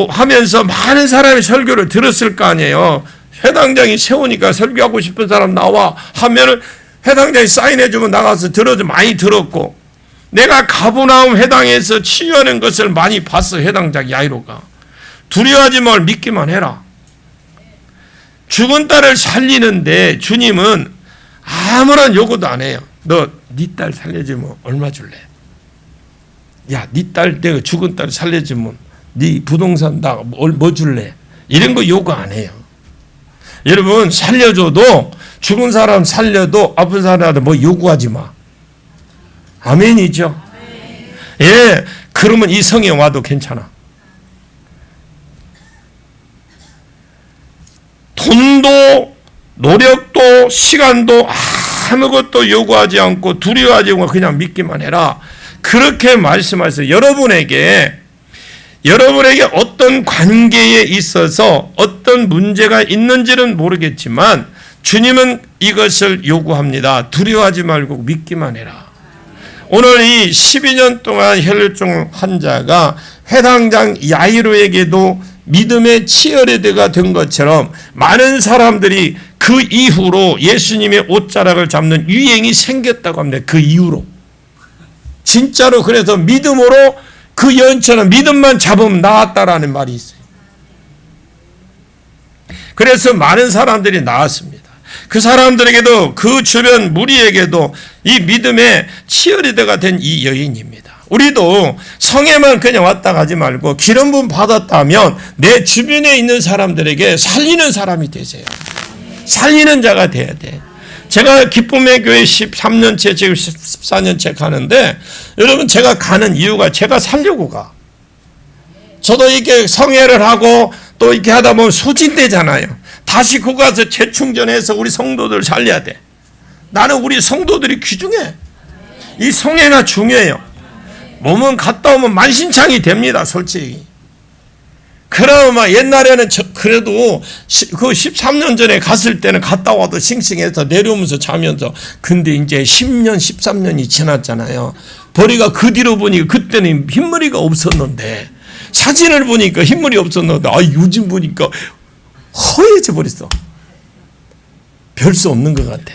하면서 많은 사람이 설교를 들었을 거 아니에요. 회당장이 세우니까 설교하고 싶은 사람 나와 하면은 회당장이 사인해주면 나가서 들어도 많이 들었고 내가 가버나움 회당에서 치유하는 것을 많이 봤어. 회당장 야이로가 두려워하지 말 믿기만 해라. 죽은 딸을 살리는데 주님은 아무런 요구도 안 해요. 너 네 딸 살려주면 얼마 줄래? 야, 네 딸 내가 죽은 딸 살려주면 네 부동산 나 뭐 줄래? 이런 거 요구 안 해요. 여러분 살려줘도 죽은 사람 살려도 아픈 사람한테 뭐 요구하지 마. 아멘이죠. 예, 그러면 이 성에 와도 괜찮아. 돈도 노력도 시간도 아무것도 요구하지 않고 두려워하지 않고 그냥 믿기만 해라. 그렇게 말씀하세요. 여러분에게 어떤 관계에 있어서 어떤 문제가 있는지는 모르겠지만 주님은 이것을 요구합니다. 두려워하지 말고 믿기만 해라. 오늘 이 12년 동안 혈루증 환자가 회당장 야이로에게도 믿음의 치어레드가 된 것처럼 많은 사람들이 그 이후로 예수님의 옷자락을 잡는 유행이 생겼다고 합니다. 그 이후로. 진짜로 그래서 믿음으로 그 여인처럼 믿음만 잡으면 나았다라는 말이 있어요. 그래서 많은 사람들이 나왔습니다. 그 사람들에게도 그 주변 무리에게도 이 믿음의 치어리더가 된 이 여인입니다. 우리도 성에만 그냥 왔다 가지 말고 기름 부음 받았다면 내 주변에 있는 사람들에게 살리는 사람이 되세요. 살리는 자가 돼야 돼. 제가 기쁨의 교회 13년째 지금 14년째 가는데 여러분 제가 가는 이유가 제가 살려고 가. 저도 이렇게 성회를 하고 또 이렇게 하다 보면 소진되잖아요. 다시 그 가서 재충전해서 우리 성도들 살려야 돼. 나는 우리 성도들이 귀중해. 이 성회가 중요해요. 몸은 갔다 오면 만신창이 됩니다, 솔직히. 그러면 옛날에는 그래도 그 13년 전에 갔을 때는 갔다 와도 싱싱해서 내려오면서 자면서, 근데 이제 10년, 13년이 지났잖아요. 머리가 그 뒤로 보니까 그때는 흰머리가 없었는데, 사진을 보니까 흰머리 없었는데, 요즘 보니까 허해져 버렸어. 별 수 없는 것 같아.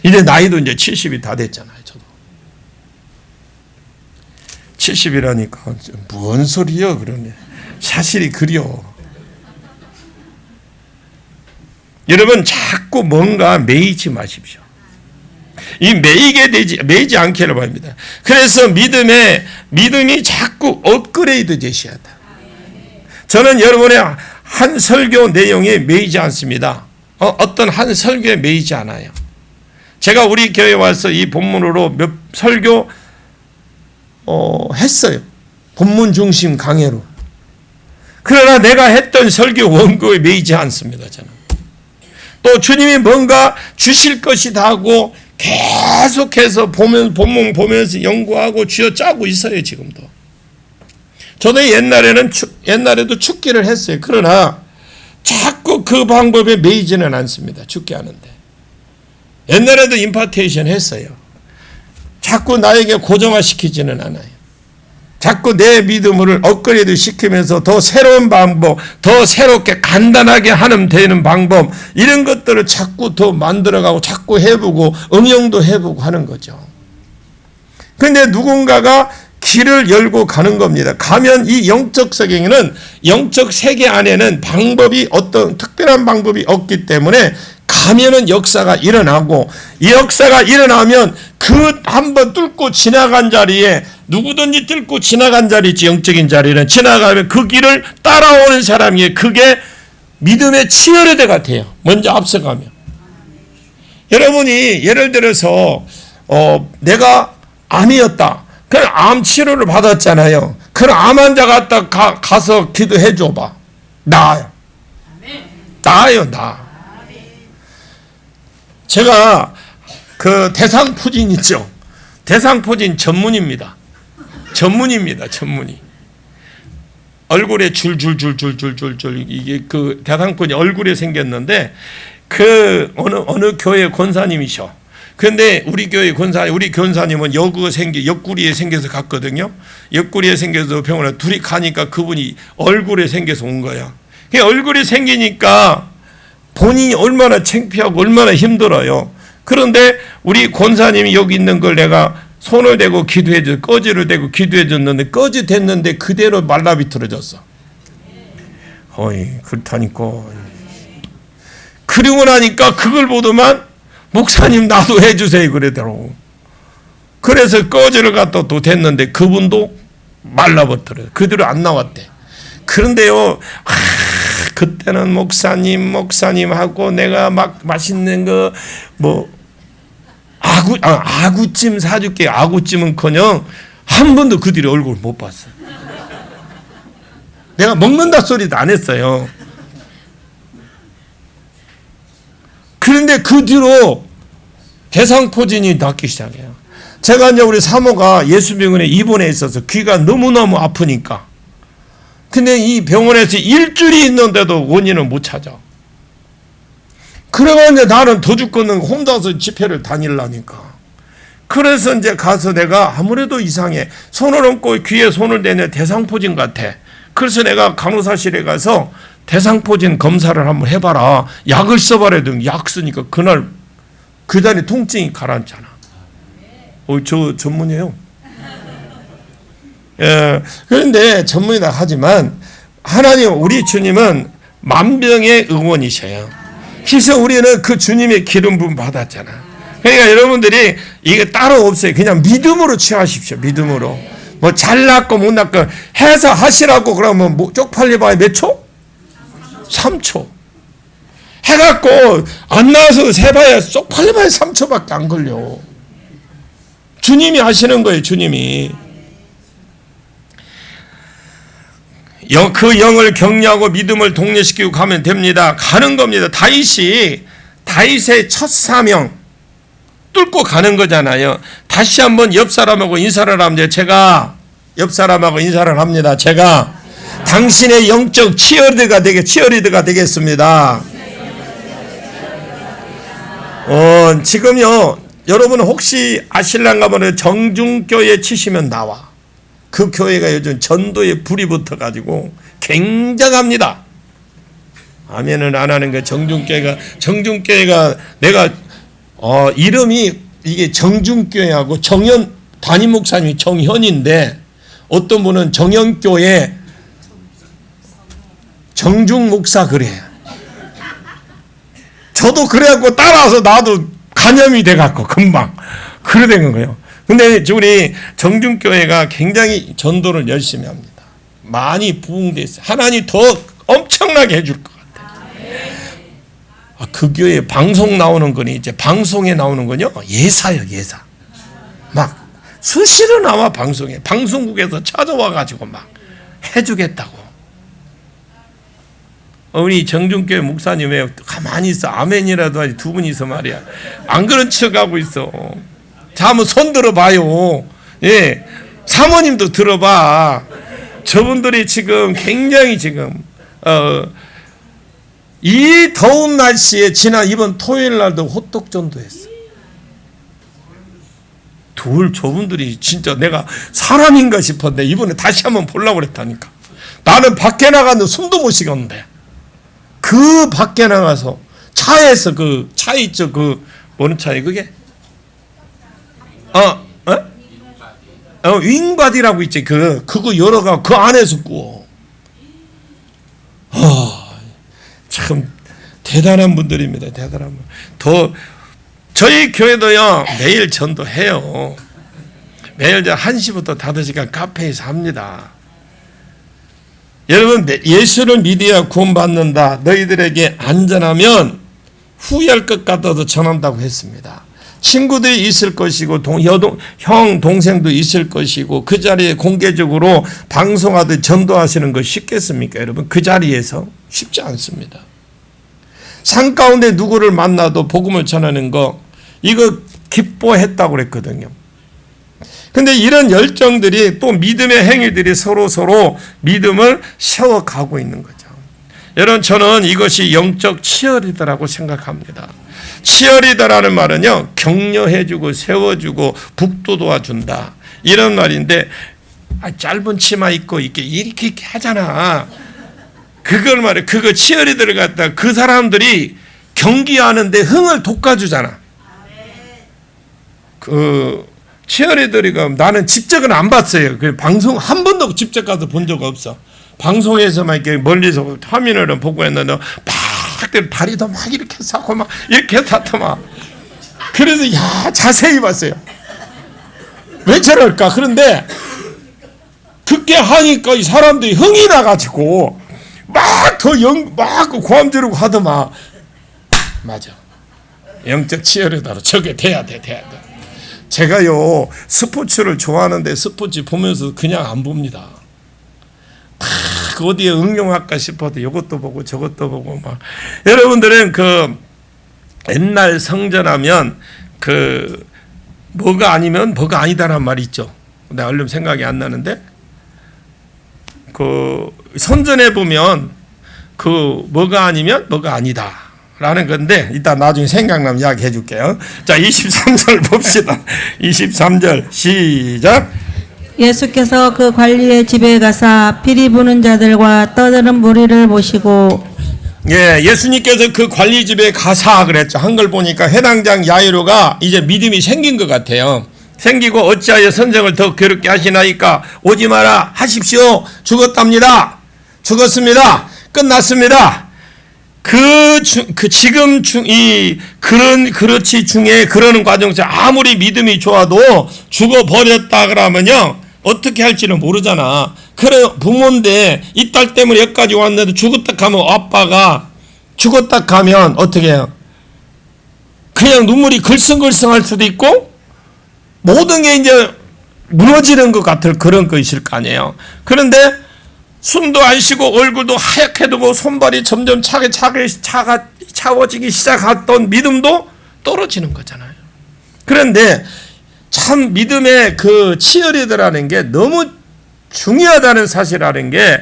이제 나이도 이제 70이 다 됐잖아요, 저도. 70이라니까 뭔 소리야 그러네. 사실이 그려. 여러분 자꾸 뭔가 매이지 마십시오. 이 매이지 않기를 바랍니다. 그래서 믿음이 자꾸 업그레이드 되셔야 돼. 저는 여러분의 한 설교 내용에 매이지 않습니다. 어떤 한 설교에 매이지 않아요. 제가 우리 교회에 와서 이 본문으로 몇 설교 했어요. 본문 중심 강해로. 그러나 내가 했던 설교 원고에 매이지 않습니다. 저는. 또 주님이 뭔가 주실 것이다 하고 계속해서 본문 보면서 연구하고 쥐어짜고 있어요. 지금도. 저도 옛날에도 죽기를 했어요. 그러나 자꾸 그 방법에 매이지는 않습니다. 죽게 하는데. 옛날에도 임파테이션 했어요. 자꾸 나에게 고정화시키지는 않아요. 자꾸 내 믿음을 업그레이드 시키면서 더 새로운 방법, 더 새롭게 간단하게 하면 되는 방법, 이런 것들을 자꾸 더 만들어가고 자꾸 해보고 응용도 해보고 하는 거죠. 그런데 누군가가 길을 열고 가는 겁니다. 가면 이 영적 세계는, 영적 세계 안에는 방법이, 어떤 특별한 방법이 없기 때문에 가면은 역사가 일어나고, 이 역사가 일어나면 그 한번 뚫고 지나간 자리에, 누구든지 뚫고 지나간 자리 있지, 영적인 자리는 지나가면 그 길을 따라오는 사람이, 그게 믿음의 치열의 같아요. 먼저 앞서가면. 여러분이 예를 들어서 내가 암이었다. 그럼 암 치료를 받았잖아요. 그럼 암 환자 갖다 가서 기도해 줘봐. 나아요. 나아요, 나. 제가 그 대상포진 있죠. 대상포진 전문입니다. 전문이. 얼굴에 줄줄줄줄줄줄줄 이게 그 대상포진이 얼굴에 생겼는데, 그 어느 교회 권사님이셔. 근데 우리 교회 권사님, 우리 권사님은 옆구리에 생겨서 갔거든요. 옆구리에 생겨서 병원에 둘이 가니까 그분이 얼굴에 생겨서 온 거야. 그 얼굴이 생기니까 본인이 얼마나 창피하고 얼마나 힘들어요. 그런데 우리 권사님이 여기 있는 걸 내가 손을 대고 기도해줘, 꺼지를 대고 기도해줬는데, 꺼지 됐는데 그대로 말라비틀어졌어. 어이, 그렇다니까. 그리고 나니까 그걸 보더만, 목사님 나도 해주세요 그러더라고. 그래서 꺼지를 갖다 또 됐는데 그분도 말라버렸어요. 그대로 안 나왔대. 그런데요, 그때는 목사님 하고 내가 막 맛있는 거 아구찜 사줄게. 아구찜은커녕 한 번도 그들이 얼굴 못 봤어. 내가 먹는다 소리도 안 했어요. 그런데 그 뒤로 대상포진이 낫기 시작해요. 제가 이제 우리 사모가 예수병원에 입원해 있어서 귀가 너무너무 아프니까. 근데 이 병원에서 일주일이 있는데도 원인을 못 찾아. 그래가 이제 나는 더 죽겠는 혼자서 집회를 다니려니까. 그래서 이제 가서 내가 아무래도 이상해. 손을 얹고 귀에 손을 대는 대상포진 같아. 그래서 내가 간호사실에 가서 대상포진 검사를 한번 해봐라. 약을 써봐라. 약 쓰니까 그날 그 다리 통증이 가라앉잖아. 저 전문이에요. 예, 그런데 전문이다 하지만 하나님, 우리 주님은 만병의 의원이셔요. 그래서 우리는 그 주님의 기름 부음 받았잖아. 그러니까 여러분들이 이게 따로 없어요. 그냥 믿음으로 취하십시오. 믿음으로. 뭐 잘났고 못났고 해서 하시라고 그러면 뭐 쪽팔려 봐야 몇 초? 3초. 해갖고 안 나와서 세봐야 쪽팔려 봐야 3초밖에 안 걸려. 주님이 하시는 거예요. 주님이. 그 영을 격려하고 믿음을 독려시키고 가면 됩니다. 가는 겁니다. 다윗의 첫 사명 뚫고 가는 거잖아요. 다시 한번 옆 사람하고 인사를 합니다. 제가 옆 사람하고 인사를 합니다. 제가 당신의 영적 치어리더가 되겠습니다. 지금요, 여러분 혹시 아실랑가 보면 정중교회 치시면 나와. 그 교회가 요즘 전도에 불이 붙어가지고 굉장합니다. 아멘은 안 하는 거. 정중교회가 내가 이름이 이게 정중교회하고 정현 담임 목사님이 정현인데 어떤 분은 정현교회 정중 목사 그래. 저도 그래갖고 따라서 나도 감염이 돼갖고 금방 그래 된 거예요. 근데 우리 정중교회가 굉장히 전도를 열심히 합니다. 많이 부흥돼 있어요. 하나님 더 엄청나게 해줄 것 같아요. 그 교회 방송 나오는 거니 이제 방송에 나오는 거요 예사요. 예사. 막 수시로 나와 방송에. 방송국에서 찾아와가지고 막 해주겠다고. 우리 정중교회 목사님 왜 가만히 있어. 아멘이라도 하지. 두 분이서 말이야. 안 그런 척하고 있어. 자, 한번 손 들어봐요. 예. 사모님도 들어봐. 저분들이 지금 굉장히 이 더운 날씨에 지난 이번 토요일 날도 호떡 전도했어. 저분들이 진짜 내가 사람인가 싶었는데 이번에 다시 한번 보려고 그랬다니까. 나는 밖에 나가는데 숨도 못 쉬겠는데. 그 밖에 나가서 차에서 그 차 있죠. 그 뭐는 차에 그게? 윙바디라고 있지. 그거 열어가 그 안에서 구워. 참 대단한 분들입니다. 대단한 분. 저희 교회도요 매일 전도해요. 매일 1시부터 5시간 카페에서 합니다. 여러분 예수를 믿어야 구원받는다. 너희들에게 안전하면 후회할 것 같아서 전한다고 했습니다. 친구들이 있을 것이고 형 동생도 있을 것이고 그 자리에 공개적으로 방송하듯 전도하시는 거 쉽겠습니까? 여러분 그 자리에서 쉽지 않습니다. 산 가운데 누구를 만나도 복음을 전하는 거 이거 기뻐했다고 그랬거든요. 근데 이런 열정들이 또 믿음의 행위들이 서로 믿음을 세워가고 있는 거죠. 여러분 저는 이것이 영적 치어리더라고 생각합니다. 치어리더라는 말은요 격려해주고 세워주고 북도 도와준다 이런 말인데 짧은 치마 입고 이렇게 하잖아. 그걸 말해. 그거 치어리더를 갖다 그 사람들이 경기하는데 흥을 돋궈주잖아. 치어리더리가 나는 직접은 안 봤어요. 그 방송 한 번도 직접 가서 본 적 없어. 방송에서만 이렇게 멀리서 화면을 보고 했는데 막 다리도 막 이렇게 쌓고 막 이렇게 쌓고 막 그래서 자세히 봤어요. 왜 저럴까? 그런데 그렇게 하니까 이 사람들이 흥이 나가지고 막 고함 지르고 하더만. 맞아. 영적 치어리더로 저게 돼야 돼. 제가요 스포츠를 좋아하는데 스포츠 보면서 그냥 안 봅니다. 어디에 응용할까 싶어도 이것도 보고 저것도 보고 막. 여러분들은 그 옛날 성전하면 그 뭐가 아니면 뭐가 아니다라는 말이 있죠. 내가 얼른 생각이 안 나는데 그 선전에 보면 그 뭐가 아니면 뭐가 아니다. 라는 건데 이따 나중에 생각나면 이야기해 줄게요. 자 23절 봅시다. 23절 시작. 예수께서 그 관리의 집에 가사 피리 부는 자들과 떠드는 무리를 보시고 예수님께서 그 관리 집에 가사 그랬죠. 한글 보니까 해당장 야이로가 이제 믿음이 생긴 것 같아요. 생기고 어찌하여 선생을 더 괴롭게 하시나이까 오지 마라 하십시오. 죽었습니다. 끝났습니다. 그렇지 중에 그러는 과정에서 아무리 믿음이 좋아도 죽어버렸다 그러면요, 어떻게 할지는 모르잖아. 그래, 부모인데 이 딸 때문에 여기까지 왔는데 죽었다 하면 아빠가 죽었다 하면 어떻게 해요? 그냥 눈물이 글썽글썽할 수도 있고 모든 게 이제 무너지는 것 같을 그런 것일 거 아니에요. 그런데 숨도 안 쉬고 얼굴도 하얗게 되고 손발이 점점 차워지기 시작했던 믿음도 떨어지는 거잖아요. 그런데 참 믿음의 그 치어리더라는 게 너무 중요하다는 사실이라는 게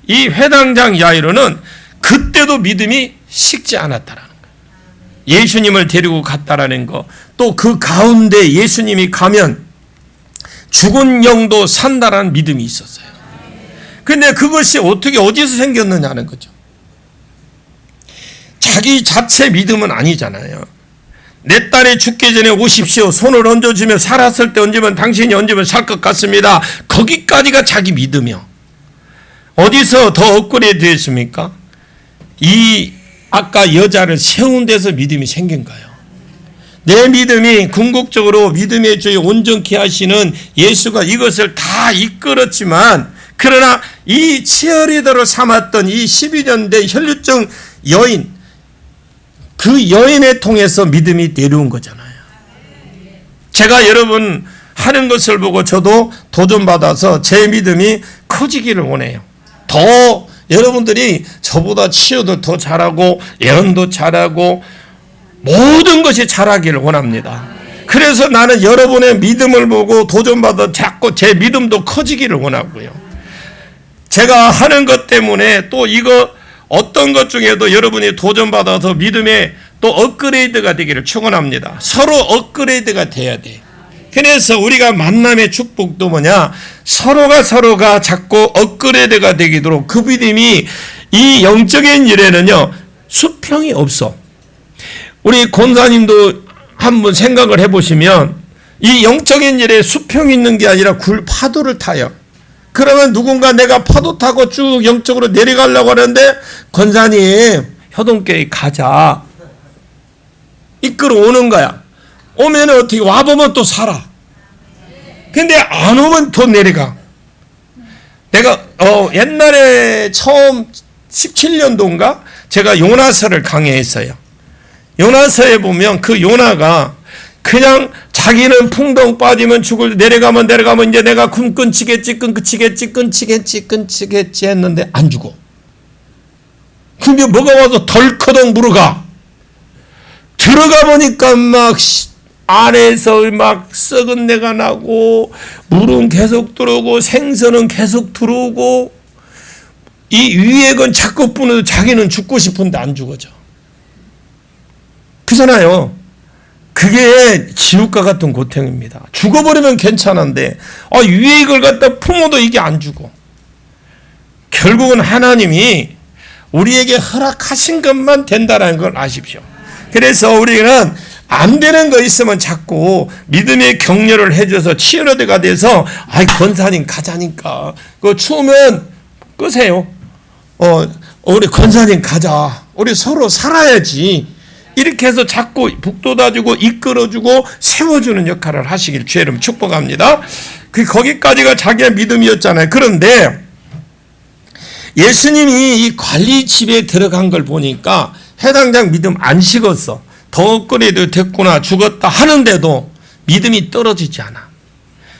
이 회당장 야이로는 그때도 믿음이 식지 않았다라는 거예요. 예수님을 데리고 갔다라는 거, 또 그 가운데 예수님이 가면 죽은 영도 산다라는 믿음이 있었어요. 근데 그것이 어떻게 어디서 생겼느냐는 거죠. 자기 자체 믿음은 아니잖아요. 내 딸이 죽기 전에 오십시오. 손을 얹어주며 살았을 때 얹으면 당신이 얹으면 살 것 같습니다. 거기까지가 자기 믿음이요. 어디서 더 업그레이드 됐습니까? 이 아까 여자를 세운 데서 믿음이 생긴 거예요. 내 믿음이 궁극적으로 믿음의 주에 온전케 하시는 예수가 이것을 다 이끌었지만, 그러나 이 치어리더로 삼았던 이 12년 된 혈류증 여인, 그 여인을 통해서 믿음이 내려온 거잖아요. 제가 여러분 하는 것을 보고 저도 도전받아서 제 믿음이 커지기를 원해요. 더 여러분들이 저보다 치유도 더 잘하고 예언도 잘하고 모든 것이 잘하기를 원합니다. 그래서 나는 여러분의 믿음을 보고 도전받아 자꾸 제 믿음도 커지기를 원하고요. 제가 하는 것 때문에 또 이거 어떤 것 중에도 여러분이 도전받아서 믿음의 또 업그레이드가 되기를 축원합니다. 서로 업그레이드가 돼야 돼. 그래서 우리가 만남의 축복도 뭐냐, 서로가 자꾸 업그레이드가 되도록 그 믿음이, 이 영적인 일에는요 수평이 없어. 우리 권사님도 한번 생각을 해보시면 이 영적인 일에 수평이 있는 게 아니라 파도를 타요. 그러면 누군가 내가 파도 타고 쭉 영적으로 내려가려고 하는데, 권사님 효동교회 가자 이끌어 오는 거야. 오면 어떻게, 와보면 또 살아. 근데 안 오면 더 내려가. 내가 옛날에 처음 17년도인가 제가 요나서를 강의했어요. 요나서에 보면 그 요나가 그냥 자기는 풍덩 빠지면 죽을, 내려가면 이제 내가 끊치겠지 했는데 안 죽어. 근데 뭐가 와서 덜커덩 물어가. 들어가 보니까 막 안에서 막 썩은 내가 나고, 물은 계속 들어오고, 생선은 계속 들어오고, 이 위에 건 자꾸 뿌는데 자기는 죽고 싶은데 안 죽어져. 그잖아요. 그게 지옥과 같은 고통입니다. 죽어버리면 괜찮은데 위에 이걸 갖다 품어도 이게 안 죽어. 결국은 하나님이 우리에게 허락하신 것만 된다는 걸 아십시오. 그래서 우리는 안 되는 거 있으면 자꾸 믿음의 격려를 해줘서 치유로드가 돼서, 권사님 가자니까, 그거 추우면 끄세요. 우리 권사님 가자. 우리 서로 살아야지. 이렇게 해서 자꾸 북돋아주고 이끌어주고 세워주는 역할을 하시길 주의 이름 축복합니다. 거기까지가 자기의 믿음이었잖아요. 그런데 예수님이 이 관리집에 들어간 걸 보니까 해당장 믿음 안 식었어. 더 업그레이드 됐구나, 죽었다 하는데도 믿음이 떨어지지 않아.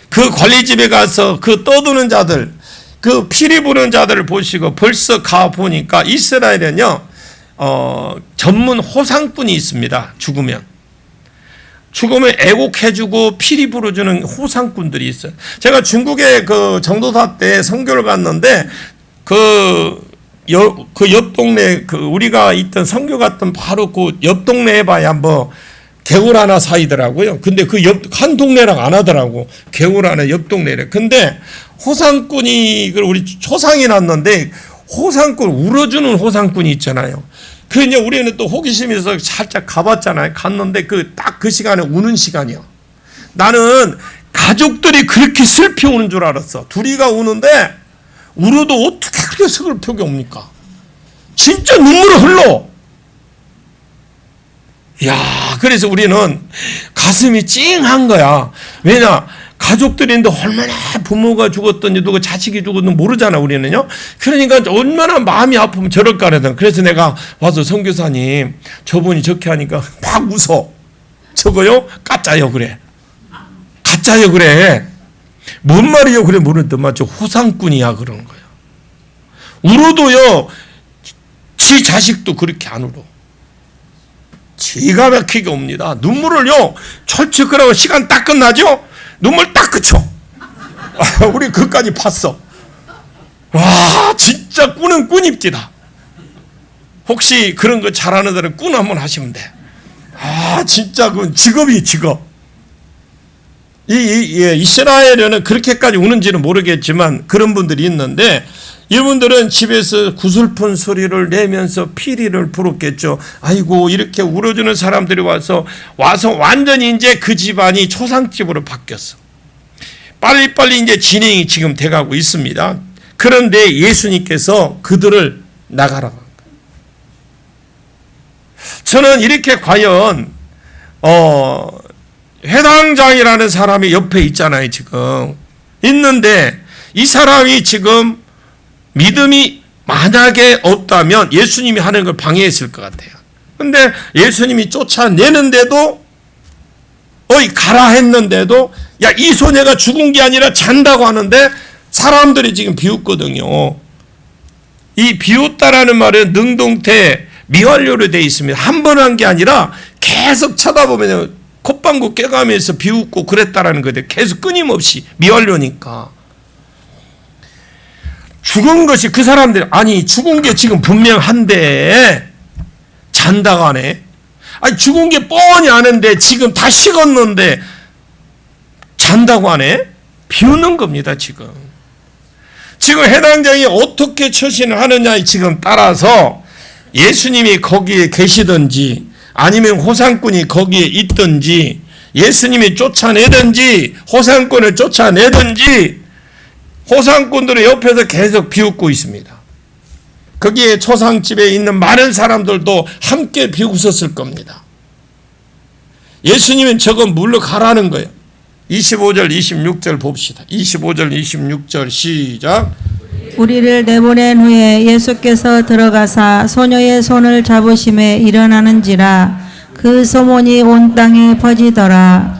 그 관리집에 가서 그 떠드는 자들, 그 피리 부는 자들을 보시고 벌써 가 보니까 이스라엘은요 전문 호상꾼이 있습니다. 죽으면 애곡해주고 피리 불어주는 호상꾼들이 있어요. 제가 중국에 그 정도사 때 선교를 갔는데 그 옆 동네, 우리가 있던 선교 갔던 바로 그 옆 동네에 봐야 뭐 개울 하나 사이더라고요. 근데 그 한 동네랑 안 하더라고. 개울 하나 옆 동네래. 근데 호상꾼이, 우리 초상이 났는데 호상꾼, 울어주는 호상꾼이 있잖아요. 이제 우리는 또 호기심이 있어서 살짝 가봤잖아요. 갔는데 딱 그 시간에 우는 시간이요. 나는 가족들이 그렇게 슬피 우는 줄 알았어. 둘이가 우는데 울어도 어떻게 그렇게 슬프게 옵니까? 진짜 눈물을 흘러. 야, 그래서 우리는 가슴이 찡한 거야. 왜냐? 가족들인데 얼마나 부모가 죽었든지 누가 자식이 죽었는지 모르잖아, 우리는요. 그러니까 얼마나 마음이 아프면 저럴까 하거든. 그래서 내가 와서 선교사님, 저분이 저렇게 하니까 막 웃어. 저거요? 가짜요, 그래. 가짜요, 그래. 뭔 말이요? 그래, 모르는데, 맞죠? 호상꾼이야, 그러는 거예요. 울어도요, 지 자식도 그렇게 안 울어. 기가 막히게 옵니다. 눈물을요, 철칙하고 시간 딱 끝나죠? 눈물 딱 그쳐. 우리 그까지 봤어. 와, 진짜 꾼은 꾼입디다. 혹시 그런 거 잘하는 사람 꾼 한번 하시면 돼. 아, 진짜 그 직업이 직업. 이스라엘에는 그렇게까지 우는지는 모르겠지만 그런 분들이 있는데, 이분들은 집에서 구슬픈 소리를 내면서 피리를 부르겠죠. 아이고, 이렇게 울어주는 사람들이 와서 완전히 이제 그 집안이 초상집으로 바뀌었어. 빨리빨리 이제 진행이 지금 돼가고 있습니다. 그런데 예수님께서 그들을 나가라고 합니다. 저는 이렇게 과연 회당장이라는 사람이 옆에 있잖아요, 지금. 있는데 이 사람이 지금 믿음이 만약에 없다면 예수님이 하는 걸 방해했을 것 같아요. 근데 예수님이 쫓아내는데도, 가라 했는데도, 야, 이 소녀가 죽은 게 아니라 잔다고 하는데 사람들이 지금 비웃거든요. 이 비웃다라는 말은 능동태 미완료로 되어 있습니다. 한 번 한 게 아니라 계속 쳐다보면 콧방구 껴가면서 비웃고 그랬다라는 거예요. 계속 끊임없이 미완료니까. 죽은 것이 그 사람들, 아니 죽은 게 지금 분명한데 잔다고 하네. 아니 죽은 게 뻔히 아는데 지금 다 식었는데 잔다고 하네. 비웃는 겁니다. 지금 해당장이 어떻게 처신을 하느냐에 지금 따라서 예수님이 거기에 계시든지 아니면 호상꾼이 거기에 있든지 예수님이 쫓아내든지 호상꾼을 쫓아내든지 호상꾼들은 옆에서 계속 비웃고 있습니다. 거기에 초상집에 있는 많은 사람들도 함께 비웃었을 겁니다. 예수님은 저건 물러가라는 거예요. 25절 26절 봅시다. 25절 26절 시작. 우리를 내보낸 후에 예수께서 들어가사 소녀의 손을 잡으심에 일어나는지라 그 소문이 온 땅에 퍼지더라.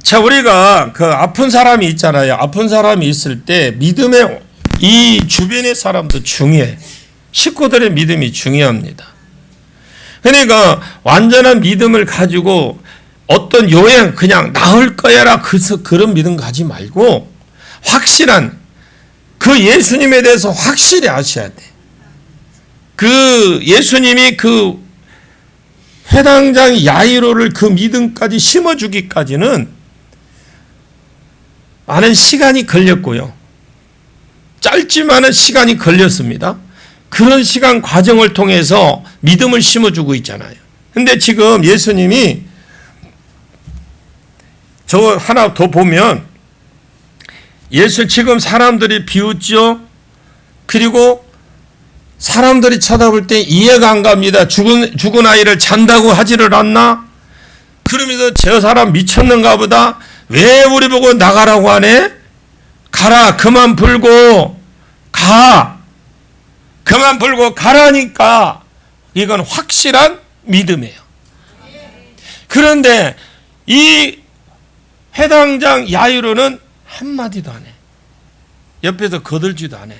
자, 우리가 그 아픈 사람이 있잖아요. 아픈 사람이 있을 때 믿음의 이 주변의 사람도 중요해. 식구들의 믿음이 중요합니다. 그러니까 완전한 믿음을 가지고 어떤 요행 그냥 나을 거야라 그런 믿음 가지 말고 확실한 그 예수님에 대해서 확실히 아셔야 돼. 그 예수님이 그 회당장 야이로를 그 믿음까지 심어주기까지는 많은 시간이 걸렸고요. 짧지만은 시간이 걸렸습니다. 그런 시간 과정을 통해서 믿음을 심어주고 있잖아요. 근데 지금 예수님이 저 하나 더 보면 예수 지금 사람들이 비웃죠. 그리고 사람들이 쳐다볼 때 이해가 안 갑니다. 죽은 아이를 잔다고 하지를 않나? 그러면서 저 사람 미쳤는가 보다. 왜 우리 보고 나가라고 하네? 가라, 그만 불고 가. 그만 불고 가라니까. 이건 확실한 믿음이에요. 그런데 이 회당장 야이로는 한마디도 안 해. 옆에서 거들지도 안 해.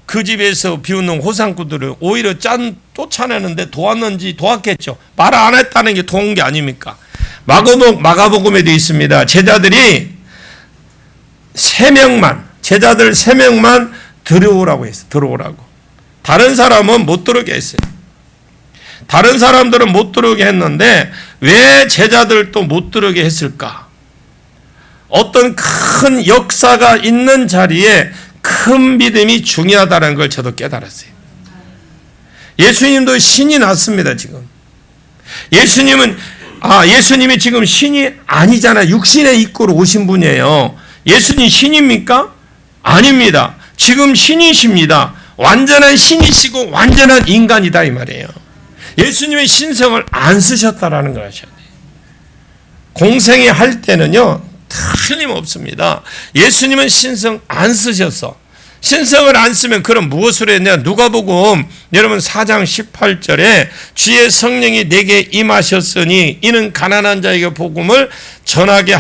그 집에서 비웃는 호상꾼들을 오히려 쫓아내는데 도왔는지 도왔겠죠. 말 안 했다는 게 도운 게 아닙니까? 마가복음에 되어 있습니다. 제자들 3명만 들어오라고 했어요. 들어오라고. 다른 사람은 못 들어오게 했어요. 다른 사람들은 못 들어오게 했는데 왜 제자들도 못 들어오게 했을까? 어떤 큰 역사가 있는 자리에 큰 믿음이 중요하다는 걸 저도 깨달았어요. 예수님도 신이 났습니다. 지금 예수님이 지금 신이 아니잖아요. 육신의 입구로 오신 분이에요. 예수님 신입니까? 아닙니다. 지금 신이십니다. 완전한 신이시고 완전한 인간이다 이 말이에요. 예수님의 신성을 안 쓰셨다라는 걸 아셔야 돼요. 공생애 할 때는요 틀림없습니다. 예수님은 신성 안 쓰셨어. 신성을 안 쓰면 그럼 무엇으로 했냐? 누가복음 여러분 4장 18절에 주의 성령이 내게 임하셨으니 이는 가난한 자에게 복음을 전하게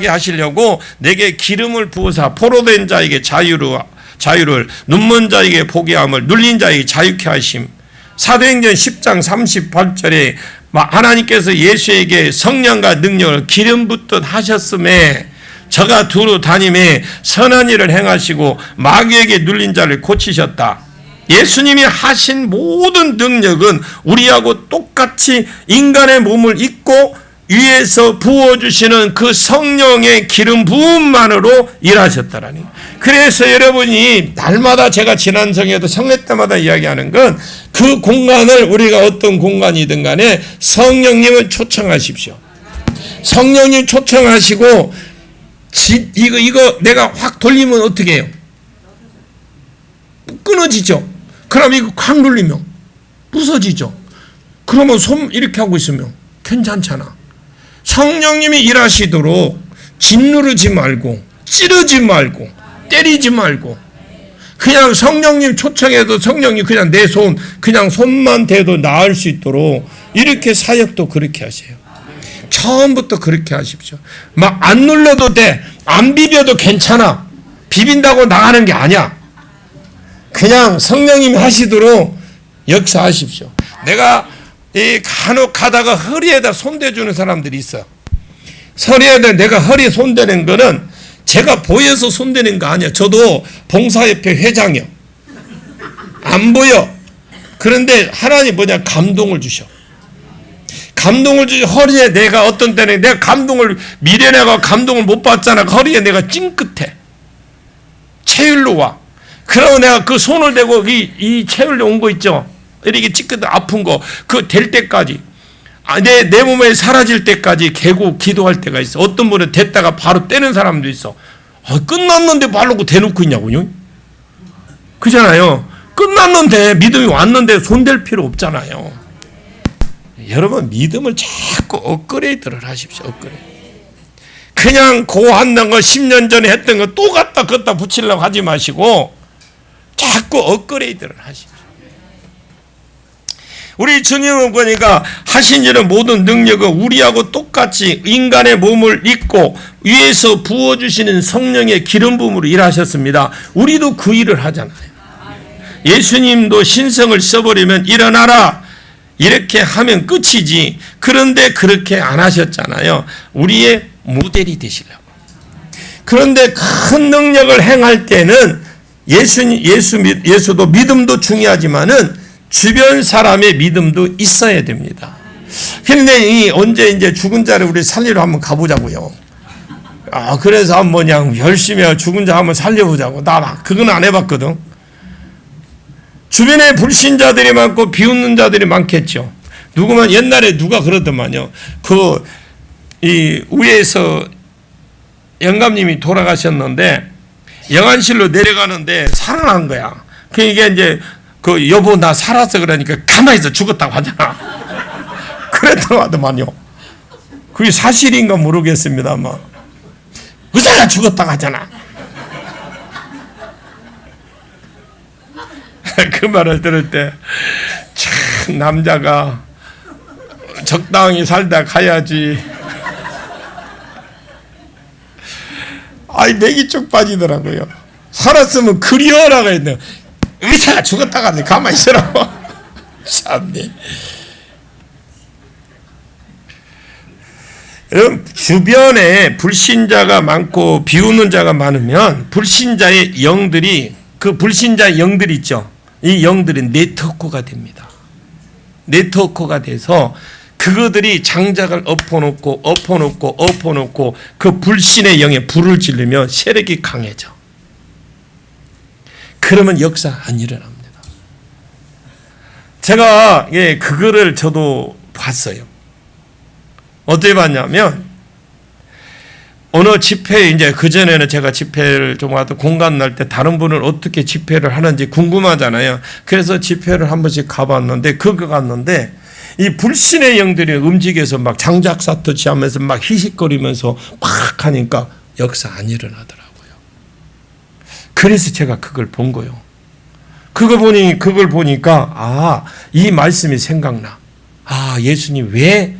하시려고 내게 기름을 부으사 포로된 자에게 자유를 눈먼 자에게 보게함을 눌린 자에게 자유케 하심. 사도행전 10장 38절에 하나님께서 예수에게 성령과 능력을 기름 붓듯 하셨음에 저가 두루 다니며 선한 일을 행하시고 마귀에게 눌린 자를 고치셨다. 예수님이 하신 모든 능력은 우리하고 똑같이 인간의 몸을 입고 위에서 부어주시는 그 성령의 기름 부음만으로 일하셨다라니. 그래서 여러분이 날마다 제가 지난성에도 성례 때마다 이야기하는 건 그 공간을 우리가 어떤 공간이든 간에 성령님을 초청하십시오. 성령님 초청하시고 이거 내가 확 돌리면 어떻게 해요? 끊어지죠. 그럼 이거 확 눌리면 부서지죠. 그러면 손 이렇게 하고 있으면 괜찮잖아. 성령님이 일하시도록 짓누르지 말고 찌르지 말고 때리지 말고 그냥 성령님 초청해도 성령님 그냥 내 손 그냥 손만 대도 나을 수 있도록 이렇게 사역도 그렇게 하세요. 처음부터 그렇게 하십시오. 막 안 눌러도 돼. 안 비벼도 괜찮아. 비빈다고 나가는 게 아니야. 그냥 성령님이 하시도록 역사하십시오. 내가 간혹 가다가 허리에다 손대주는 사람들이 있어. 허리에다 내가 허리에 손대는 거는 제가 보여서 손대는 거 아니야. 저도 봉사협회 회장이요. 안 보여. 그런데 하나님 뭐냐? 감동을 주셔. 감동을 주시 허리에 내가 어떤 때는 내가 감동을 미련해가 감동을 못 받잖아. 허리에 내가 찡긋해. 체율로 와. 그러고 내가 그 손을 대고 이 체율로 온 거 있죠. 이렇게 찡긋 아픈 거 그 될 때까지 내 몸에 사라질 때까지 개고 기도할 때가 있어. 어떤 분은 됐다가 바로 떼는 사람도 있어. 끝났는데 말로 대놓고 있냐고요? 그잖아요. 끝났는데 믿음이 왔는데 손댈 필요 없잖아요. 여러분 믿음을 자꾸 업그레이드를 하십시오. 업그레이드. 그냥 고한다는 거 10년 전에 했던 거 또 갖다 붙이려고 하지 마시고 자꾸 업그레이드를 하십시오. 우리 주님은 보니까 하신 일은 모든 능력은 우리하고 똑같이 인간의 몸을 입고 위에서 부어주시는 성령의 기름 부음으로 일하셨습니다. 우리도 그 일을 하잖아요. 예수님도 신성을 써버리면 일어나라 이렇게 하면 끝이지. 그런데 그렇게 안 하셨잖아요. 우리의 모델이 되시려고. 그런데 큰 능력을 행할 때는 예수도 믿음도 중요하지만은 주변 사람의 믿음도 있어야 됩니다. 그런데 언제 이제 죽은 자를 우리 살리러 한번 가보자고요. 그래서 한번 그냥 열심히 죽은 자 한번 살려보자고. 나 그건 안 해봤거든. 주변에 불신자들이 많고 비웃는 자들이 많겠죠. 누구만 옛날에 누가 그러더만요. 이 위에서 영감님이 돌아가셨는데 영안실로 내려가는데 살아난 거야. 이게 이제 여보 나 살았어 그러니까 가만히 있어 죽었다고 하잖아. 그랬다고 하더만요. 그게 사실인가 모르겠습니다만 의사가 죽었다고 하잖아. 그 말을 들을 때 참 남자가 적당히 살다 가야지. 맥이 쭉 빠지더라고요. 살았으면 그리워라가 있네. 의사가 죽었다가 하네. 가만히 있으라고. 참네. 여러분 주변에 불신자가 많고 비웃는 자가 많으면 불신자의 영들이 그 불신자의 영들이 있죠. 이 영들은 네트워크가 됩니다. 네트워크가 돼서 그거들이 장작을 엎어놓고 그 불신의 영에 불을 지르면 세력이 강해져. 그러면 역사 안 일어납니다. 제가 그거를 저도 봤어요. 어떻게 봤냐면 어느 집회, 이제 그전에는 제가 집회를 좀 와도 공간 날 때 다른 분은 어떻게 집회를 하는지 궁금하잖아요. 그래서 집회를 한 번씩 가봤는데, 그거 갔는데, 이 불신의 영들이 움직여서 막 장작사터치 하면서 막 희식거리면서 막 하니까 역사 안 일어나더라고요. 그래서 제가 그걸 본 거예요. 그걸 보니까, 이 말씀이 생각나. 예수님 왜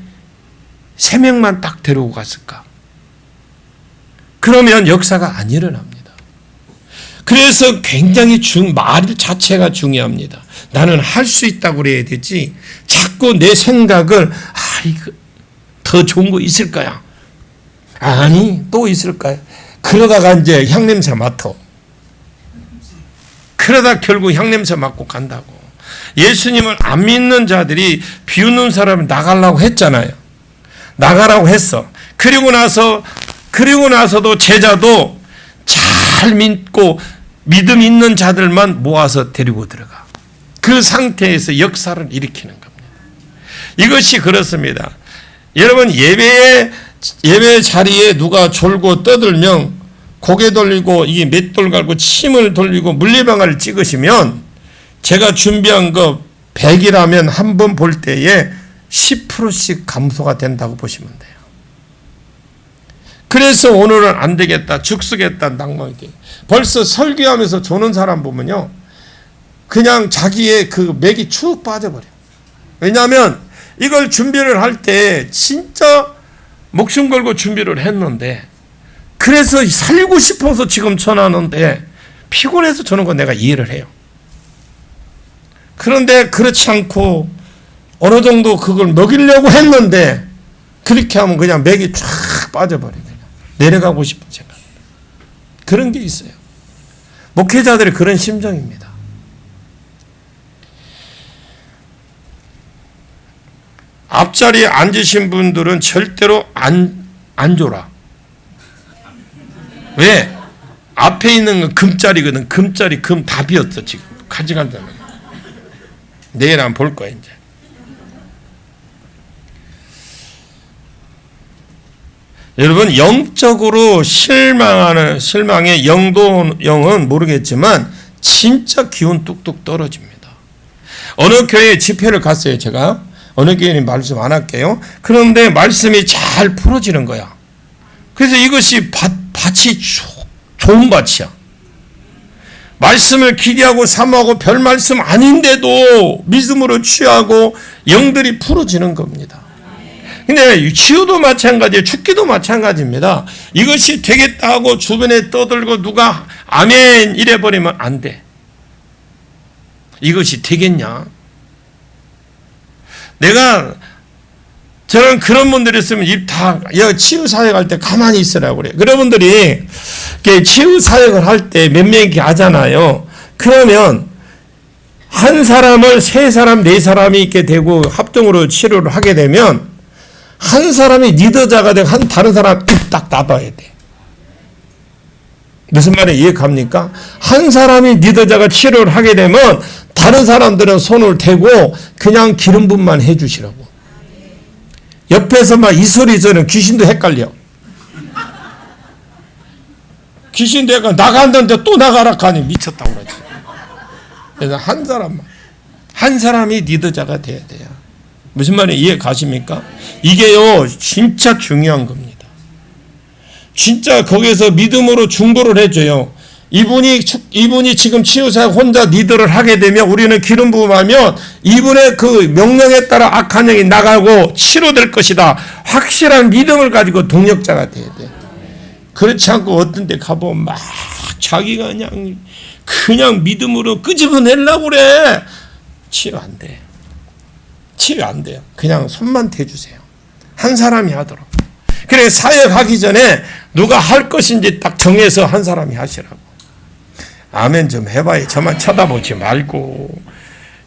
3명만 딱 데리고 갔을까? 그러면 역사가 안 일어납니다. 그래서 굉장히 말 자체가 중요합니다. 나는 할 수 있다고 그래야 되지, 자꾸 내 생각을, 이거 더 좋은 거 있을 거야. 아니, 또 있을 거야. 그러다가 이제 향냄새 맡아. 그러다 결국 향냄새 맡고 간다고. 예수님을 안 믿는 자들이 비웃는 사람을 나가려고 했잖아요. 나가라고 했어. 그리고 나서도 제자도 잘 믿고 믿음 있는 자들만 모아서 데리고 들어가. 그 상태에서 역사를 일으키는 겁니다. 이것이 그렇습니다. 여러분, 예배 자리에 누가 졸고 떠들면 고개 돌리고 이게 맷돌 갈고 침을 돌리고 물리방아를 찍으시면, 제가 준비한 거 100이라면 한 번 볼 때에 10%씩 감소가 된다고 보시면 돼요. 그래서 오늘은 안 되겠다, 죽쓰겠다, 낭망이게. 벌써 설교하면서 조는 사람 보면요, 그냥 자기의 그 맥이 축 빠져버려. 왜냐하면 이걸 준비를 할 때 진짜 목숨 걸고 준비를 했는데, 그래서 살고 싶어서 지금 전하는데 피곤해서 저는 거 내가 이해를 해요. 그런데 그렇지 않고 어느 정도 그걸 먹이려고 했는데, 그렇게 하면 그냥 맥이 쫙 빠져버려요. 내려가고 싶은 생각. 그런 게 있어요. 목회자들의 그런 심정입니다. 앞자리에 앉으신 분들은 절대로 안 줘라. 왜? 앞에 있는 건 금자리거든. 금자리, 금 다 비었어, 지금. 가져간다면. 내일 한번 볼 거야, 이제. 여러분, 영적으로 실망의 영은 모르겠지만 진짜 기운 뚝뚝 떨어집니다. 어느 교회에 집회를 갔어요, 제가. 어느 교회는 말씀 안 할게요. 그런데 말씀이 잘 풀어지는 거야. 그래서 이것이 밭이 좋은 밭이야. 말씀을 기대하고 사모하고 별 말씀 아닌데도 믿음으로 취하고 영들이 풀어지는 겁니다. 근데 치유도 마찬가지예요. 죽기도 마찬가지입니다. 이것이 되겠다 하고 주변에 떠들고 누가 아멘 이래버리면 안 돼. 이것이 되겠냐? 저는 그런 분들이 있으면 치유사역 할 때 가만히 있으라고 그래요. 그런 분들이 치유사역을 할 때 몇 명이 하잖아요. 그러면 한 사람을 3사람, 4사람이 있게 되고 합동으로 치료를 하게 되면 한 사람이 리더자가 되고 다른 사람 딱 놔둬야 돼. 무슨 말인지 이해 갑니까? 한 사람이 리더자가 치료를 하게 되면 다른 사람들은 손을 대고 그냥 기름 붓만 해주시라고. 옆에서 막 이 소리 저는 귀신도 헷갈려. 귀신도 헷갈려. 나간다는데 또 나가라 하니 미쳤다고 그러지. 그래서 한 사람이 리더자가 돼야 돼요. 무슨 말인지 이해 가십니까? 이게요, 진짜 중요한 겁니다. 진짜 거기서 믿음으로 중보를 해줘요. 이분이 지금 치유사역 혼자 리더를 하게 되면 우리는 기름 부음하면 이분의 그 명령에 따라 악한 영이 나가고 치료될 것이다. 확실한 믿음을 가지고 동력자가 돼야 돼. 그렇지 않고 어떤 데 가보면 막 자기가 그냥 믿음으로 끄집어내려고 그래. 치유 안 돼. 치유 안 돼요. 그냥 손만 대주세요. 한 사람이 하도록. 그래, 사역하기 전에 누가 할 것인지 딱 정해서 한 사람이 하시라고. 아멘 좀 해봐요. 저만 쳐다보지 말고.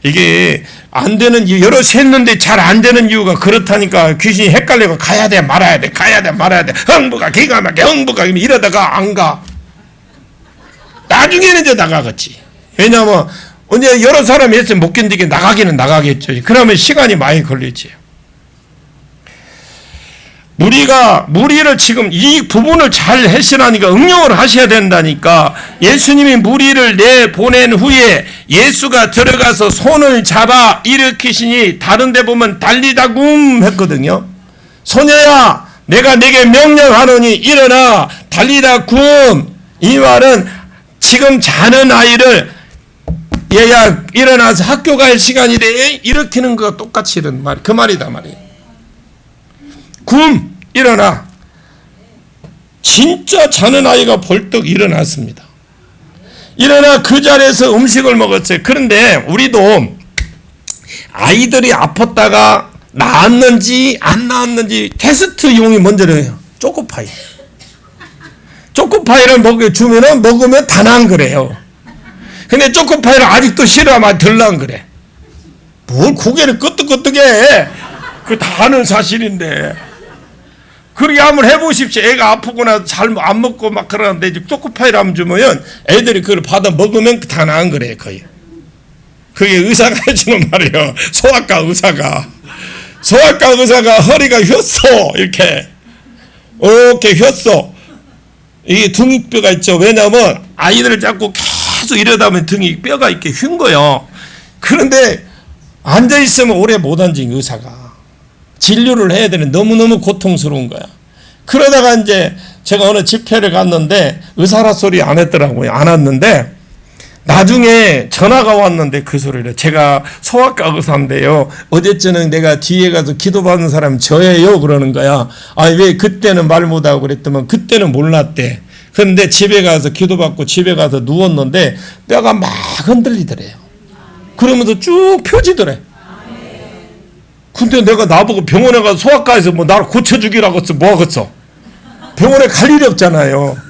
이게 안 되는 이유, 여러 했는데 잘 안 되는 이유가 그렇다니까. 귀신이 헷갈리고 가야 돼 말아야 돼 가야 돼 말아야 돼 흥부가 기가 막혀 흥부가 이러다가 안 가. 나중에는 이제 나가겠지. 왜냐하면 언제 여러 사람이 했으면 못 견디게 나가기는 나가겠죠. 그러면 시간이 많이 걸리지. 무리를 지금 이 부분을 잘 해시라니까 응용을 하셔야 된다니까. 예수님이 무리를 내보낸 후에 예수가 들어가서 손을 잡아 일으키시니 다른 데 보면 달리다굼 했거든요. 소녀야 내가 네게 명령하노니 일어나 달리다굼. 이 말은 지금 자는 아이를 얘야 일어나서 학교 갈 시간이래 일으키는 거와 똑같이 이런 말, 그 말이다 말이에요. 굼 일어나. 진짜 자는 아이가 벌떡 일어났습니다. 일어나 그 자리에서 음식을 먹었어요. 그런데 우리도 아이들이 아팠다가 나았는지 안 나았는지 테스트용이 먼저래요. 초코파이를 먹으면 다 나은 거래요. 근데 초코파이를 아직도 싫어하면 덜 나은 거래. 뭘 고개를 끄덕끄덕해. 그거 다 아는 사실인데. 그렇게 한번 해보십시오. 애가 아프거나 잘 안 먹고 막 그러는데 초코파이를 한번 주면 애들이 그걸 받아 먹으면 다 나은 거래 거의. 그게 의사가 해주는 말이에요. 소아과 의사가 허리가 휘었어 이렇게 휘었어. 이게 등뼈가 있죠. 왜냐하면 아이들을 자꾸 계속 이러다 보면 등이 뼈가 이렇게 휜 거예요. 그런데 앉아 있으면 오래 못 앉은 의사가 진료를 해야 되는 너무너무 고통스러운 거야. 그러다가 이제 제가 어느 집회를 갔는데 의사라 소리 안 했더라고요. 안 왔는데 나중에 전화가 왔는데 그 소리를 제가 소아과 의사인데요. 어제 저녁 내가 뒤에 가서 기도받는 사람이 저예요. 그러는 거야. 아니 왜 그때는 말 못하고 그랬더만 그때는 몰랐대. 그런데 집에 가서 기도받고 집에 가서 누웠는데 뼈가 막 흔들리더래요. 그러면서 쭉 펴지더래. 근데 내가 나보고 병원에 가서 소아과에서 뭐 나를 고쳐주기라고 했어. 뭐 하겠어? 병원에 갈 일이 없잖아요.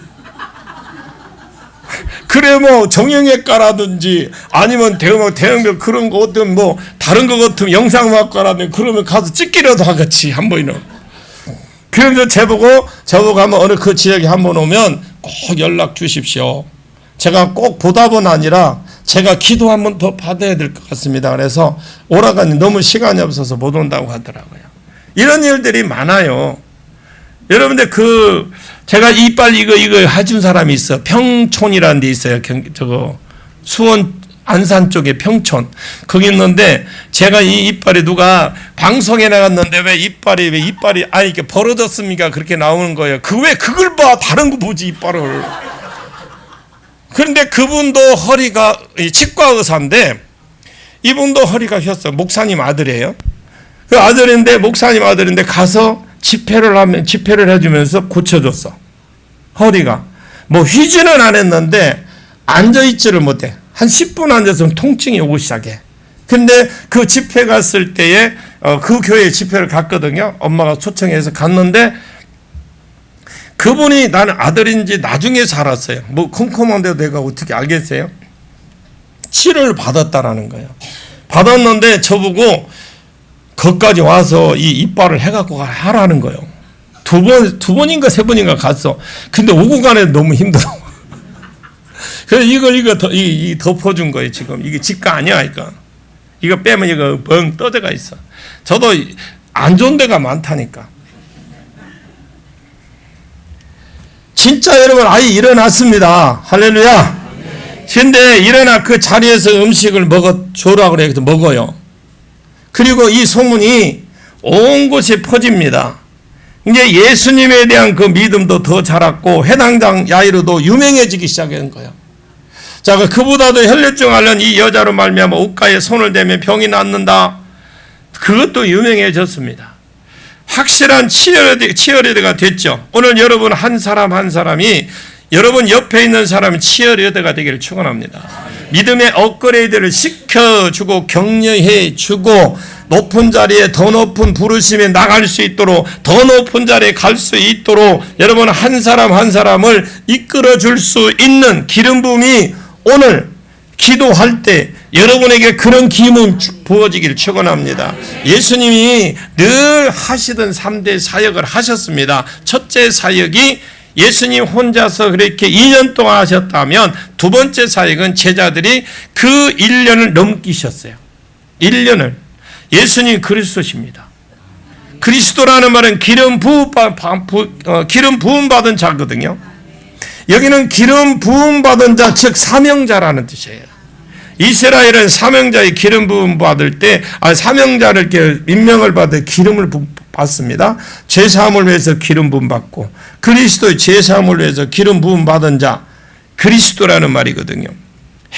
그래 뭐 정형외과라든지 아니면 대형병 그런 거 어떤 뭐 다른 거 같으면 영상학과라든지 그러면 가서 찍기라도 하겠지 한 번이는. 그러면서 저보고 한번 어느 그 지역에 한번 오면 꼭 연락 주십시오. 제가 꼭 보답은 아니라 제가 기도 한 번 더 받아야 될 것 같습니다. 그래서 오라가니 너무 시간이 없어서 못 온다고 하더라고요. 이런 일들이 많아요. 여러분들 제가 이빨 이거 해준 사람이 있어. 평촌이라는 데 있어요. 수원 안산 쪽에 평촌. 거기 있는데 제가 이 이빨이 누가 방송에 나갔는데 왜 이빨이 이렇게 벌어졌습니까? 그렇게 나오는 거예요. 왜 그걸 봐? 다른 거 보지 이빨을. 그런데 그분도 허리가 치과 의사인데 이분도 허리가 휘었어. 목사님 아들이에요. 그 아들인데 목사님 아들인데 가서 집회를 해주면서 고쳐줬어. 허리가 뭐 휘지는 안 했는데 앉아있지를 못해. 한 10분 앉았으면 통증이 오기 시작해. 근데 그 집회 갔을 때에 그 교회에 집회를 갔거든요. 엄마가 초청해서 갔는데 그분이 나는 아들인지 나중에 살았어요. 뭐 컴컴한데 내가 어떻게 알겠어요? 치료를 받았다라는 거예요. 받았는데 저보고 거기까지 와서 이 이빨을 해갖고 하라는 거예요. 두 번인가 세 번인가 갔어. 근데 오고 가네 너무 힘들어. 그래서 이거 덮어준 거예요. 지금 이게 직가 아니야, 이거 빼면 이거 벙 떠져가 있어. 저도 안 좋은 데가 많다니까. 진짜 여러분 아이 일어났습니다. 할렐루야. 근데 일어나 그 자리에서 음식을 줘라 그래. 그래서 먹어요. 그리고 이 소문이 온 곳에 퍼집니다. 이제 예수님에 대한 그 믿음도 더 자랐고 해당장 야이로도 유명해지기 시작한 거예요. 자, 그보다도 혈류증 앓는 이 여자로 말미암아 옷가에 손을 대면 병이 낫는다. 그것도 유명해졌습니다. 확실한 치어리더가 됐죠. 오늘 여러분 한 사람이 여러분 옆에 있는 사람이 치어리더가 되기를 축원합니다. 믿음의 업그레이드를 시켜주고 격려해주고 높은 자리에 더 높은 부르심에 나갈 수 있도록 더 높은 자리에 갈 수 있도록 여러분 한 사람을 이끌어줄 수 있는 기름 부음이 오늘 기도할 때 여러분에게 그런 기름이 부어지기를 축원합니다. 예수님이 늘 하시던 3대 사역을 하셨습니다. 첫째 사역이 예수님 혼자서 그렇게 2년 동안 하셨다면 두 번째 사역은 제자들이 그 1년을 넘기셨어요. 1년을. 예수님 그리스도십니다. 그리스도라는 말은 기름 부음 받은 자거든요. 여기는 기름 부음 받은 자, 즉 사명자라는 뜻이에요. 이스라엘은 사명자의 기름 부음 받을 때, 사명자를 이렇게 임명을 받을 기름을 받습니다. 죄 사함을 위해서 기름 부음 받고, 그리스도의 죄 사함을 위해서 기름 부음 받은 자, 그리스도라는 말이거든요.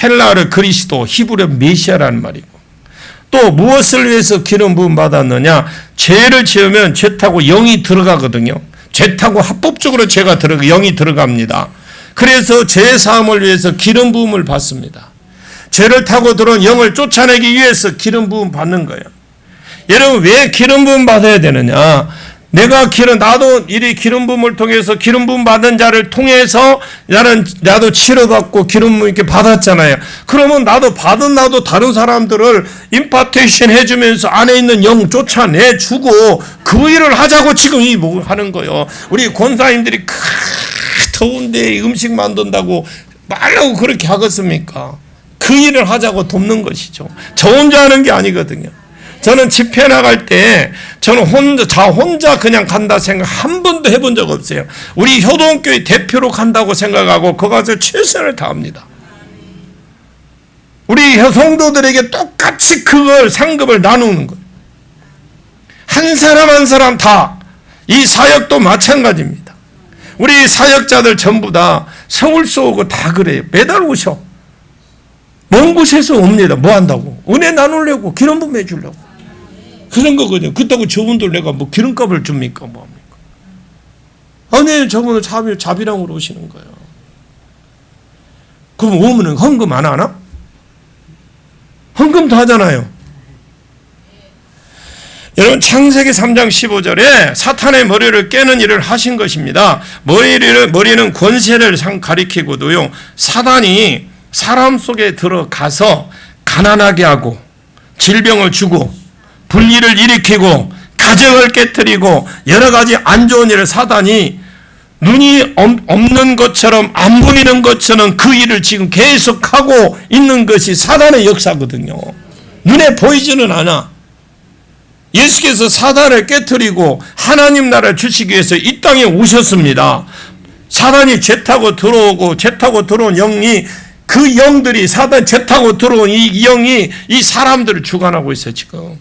헬라어로 그리스도, 히브리어 메시아라는 말이고, 또 무엇을 위해서 기름 부음 받았느냐? 죄를 지으면 죄 타고 영이 들어가거든요. 죄 타고 합법적으로 죄가 영이 들어갑니다. 그래서 죄 사함을 위해서 기름 부음을 받습니다. 죄를 타고 들어온 영을 쫓아내기 위해서 기름 부음 받는 거예요. 여러분, 왜 기름 부음 받아야 되느냐? 나도 이 기름 부음을 통해서 기름 부음 받은 자를 통해서 나도 치료받고 기름 부음 이렇게 받았잖아요. 그러면 나도 다른 사람들을 임파테이션 해주면서 안에 있는 영 쫓아내주고 그 일을 하자고 지금 하는 거예요. 우리 권사님들이 더운데 음식 만든다고 말라고 그렇게 하겠습니까? 그 일을 하자고 돕는 것이죠. 저 혼자 하는 게 아니거든요. 저는 집회 나갈 때 저는 혼자 그냥 간다 생각 한 번도 해본 적 없어요. 우리 효동교회 대표로 간다고 생각하고 거 가서 최선을 다합니다. 우리 성도들에게 똑같이 그걸 상급을 나누는 거예요. 한 사람 한 사람 다. 이 사역도 마찬가지입니다. 우리 사역자들 전부 다 서울서 오고 다 그래요. 매달 오셔. 먼 곳에서 옵니다. 뭐 한다고? 은혜 나누려고, 기름 부음 해주려고. 그런 거거든요. 그렇다고 저분들 내가 뭐 기름값을 줍니까? 뭐 합니까? 아니, 저분은 자비랑으로 오시는 거예요. 그럼 오면은 헌금 안 하나? 헌금도 하잖아요. 여러분, 창세기 3장 15절에 사탄의 머리를 깨는 일을 하신 것입니다. 머리는 권세를 가리키고도요, 사단이 사람 속에 들어가서 가난하게 하고 질병을 주고 불의를 일으키고 가정을 깨뜨리고 여러 가지 안 좋은 일을 사단이 눈이 없는 것처럼 안 보이는 것처럼 그 일을 지금 계속하고 있는 것이 사단의 역사거든요. 눈에 보이지는 않아. 예수께서 사단을 깨뜨리고 하나님 나라를 주시기 위해서 이 땅에 오셨습니다. 사단이 죄 타고 들어온 영이, 그 영들이 사단 죄 타고 들어온 이 영이 이 사람들을 주관하고 있어요. 지금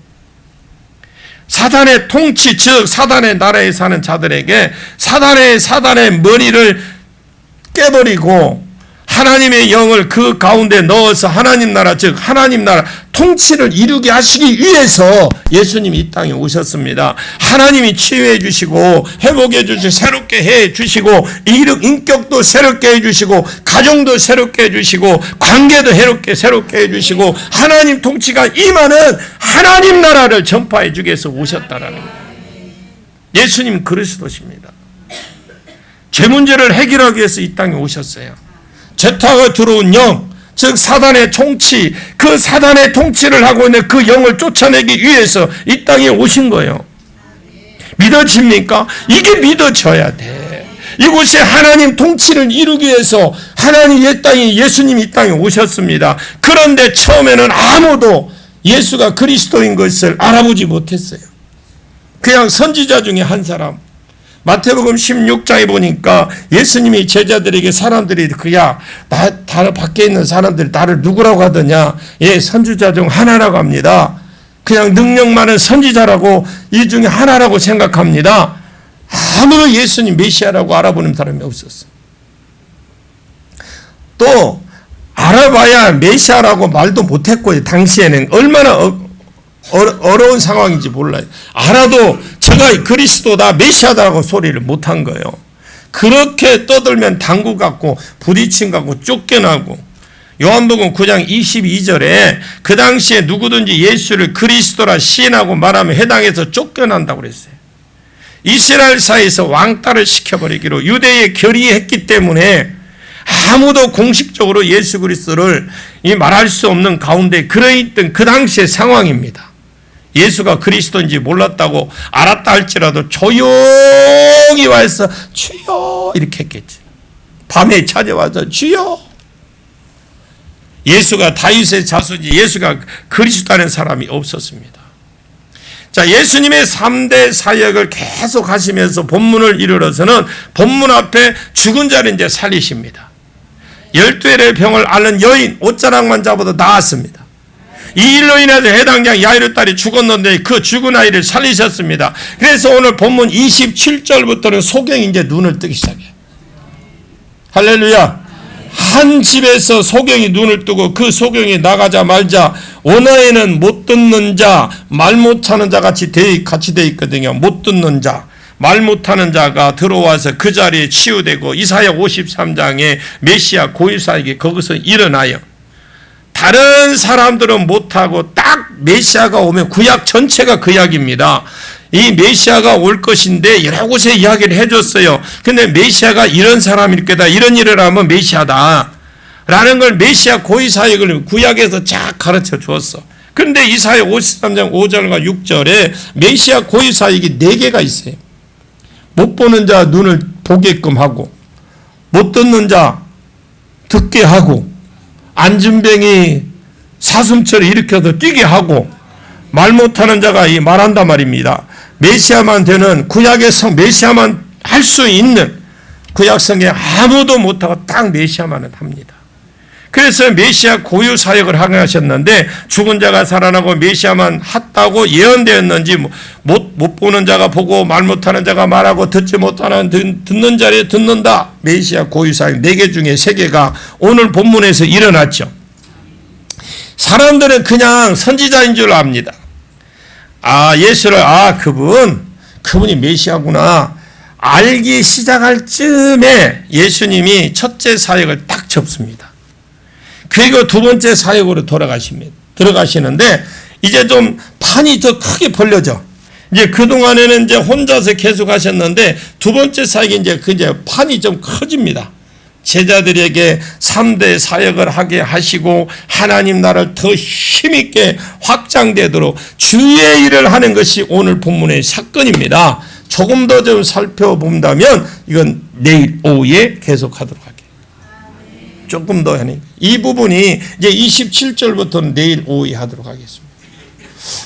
사단의 통치, 즉 사단의 나라에 사는 자들에게 사단의 머리를 깨버리고 하나님의 영을 그 가운데 넣어서 하나님 나라, 즉 하나님 나라 통치를 이루게 하시기 위해서 예수님이 이 땅에 오셨습니다. 하나님이 치유해 주시고 회복해 주시고 새롭게 해 주시고 인격도 새롭게 해 주시고 가정도 새롭게 해 주시고 관계도 새롭게 해 주시고 하나님 통치가 임하는 하나님 나라를 전파해 주기 위해서 오셨다라는 거예요. 예수님 그리스도십니다. 죄 문제를 해결하기 위해서 이 땅에 오셨어요. 죄 타고 들어온 영, 즉 사단의 통치, 그 사단의 통치를 하고 있는 그 영을 쫓아내기 위해서 이 땅에 오신 거예요. 믿어집니까? 이게 믿어져야 돼. 이곳에 하나님 통치를 이루기 위해서 예수님이 이 땅에 오셨습니다. 그런데 처음에는 아무도 예수가 그리스도인 것을 알아보지 못했어요. 그냥 선지자 중에 한 사람, 마태복음 16장에 보니까 예수님이 제자들에게 사람들이 다른 밖에 있는 사람들이 나를 누구라고 하더냐? 선지자 중 하나라고 합니다. 그냥 능력 많은 선지자라고 이 중에 하나라고 생각합니다. 아무도 예수님 메시아라고 알아보는 사람이 없었어요. 또 알아봐야 메시아라고 말도 못했고, 당시에는 얼마나 어려운 상황인지 몰라요. 알아도 제가 그리스도다 메시아다라고 소리를 못한 거예요. 그렇게 떠들면 당구 같고 부딪힌 같고 쫓겨나고, 요한복음 9장 22절에 그 당시에 누구든지 예수를 그리스도라 시인하고 말하면 해당해서 쫓겨난다고 그랬어요. 이스라엘 사이에서 왕따를 시켜버리기로 유대에 결의했기 때문에 아무도 공식적으로 예수 그리스도를 말할 수 없는 가운데 그러했던 그 당시의 상황입니다. 예수가 그리스도인지 몰랐다고 알았다 할지라도 조용히 와서 주여 이렇게 했겠지. 밤에 찾아와서 주여. 예수가 다윗의 자손이지 예수가 그리스도라는 사람이 없었습니다. 자, 예수님의 3대 사역을 계속 하시면서 본문을 이르러서는 본문 앞에 죽은 자를 이제 살리십니다. 12일의 병을 앓는 여인 옷자락만 잡아도 나았습니다. 이 일로 인해서 해당장 야이로 딸이 죽었는데 그 죽은 아이를 살리셨습니다. 그래서 오늘 본문 27절부터는 소경이 이제 눈을 뜨기 시작해요. 할렐루야. 한 집에서 소경이 눈을 뜨고 그 소경이 나가자마자 원어에는 못 듣는 자, 말 못하는 자 같이 돼 있거든요. 못 듣는 자, 말 못하는 자가 들어와서 그 자리에 치유되고 이사야 53장에 메시아 고유사에게 거기서 일어나요. 다른 사람들은 못하고 딱 메시아가 오면 구약 전체가 그 이야기입니다. 이 메시아가 올 것인데 여러 곳에 이야기를 해줬어요. 근데 메시아가 이런 사람일 거다, 이런 일을 하면 메시아다 라는 걸 메시아 고유사역을 구약에서 쫙 가르쳐 주었어. 그런데 이사야 53장 5절과 6절에 메시아 고유사역이 4개가 있어요. 못 보는 자 눈을 보게끔 하고, 못 듣는 자 듣게 하고, 안진뱅이 사슴처럼 일으켜서 뛰게 하고, 말 못하는 자가 말한단 말입니다. 메시아만 되는 구약의 성, 메시아만 할 수 있는 구약성에 아무도 못하고 딱 메시아만은 합니다. 그래서 메시아 고유 사역을 하셨는데 죽은 자가 살아나고 메시아만 했다고 예언되었는지 못 보는 자가 보고 말 못하는 자가 말하고 듣지 못하는 듣는 자리에 듣는다. 메시아 고유 사역 4개 중에 3개가 오늘 본문에서 일어났죠. 사람들은 그냥 선지자인 줄 압니다. 예수를 그분이 메시아구나 알기 시작할 즈음에 예수님이 첫째 사역을 딱 접습니다. 그리고 두 번째 사역으로 들어가시는데 이제 좀 판이 더 크게 벌려져. 이제 그동안에는 이제 혼자서 계속 하셨는데 두 번째 사역이 이제 판이 좀 커집니다. 제자들에게 3대 사역을 하게 하시고 하나님 나라를 더 힘있게 확장되도록 주의 일을 하는 것이 오늘 본문의 사건입니다. 조금 더 좀 살펴본다면 이건 내일 오후에 계속하도록 할게요. 조금 더 하니 이 부분이 이제 27절부터는 내일 오후에 하도록 하겠습니다.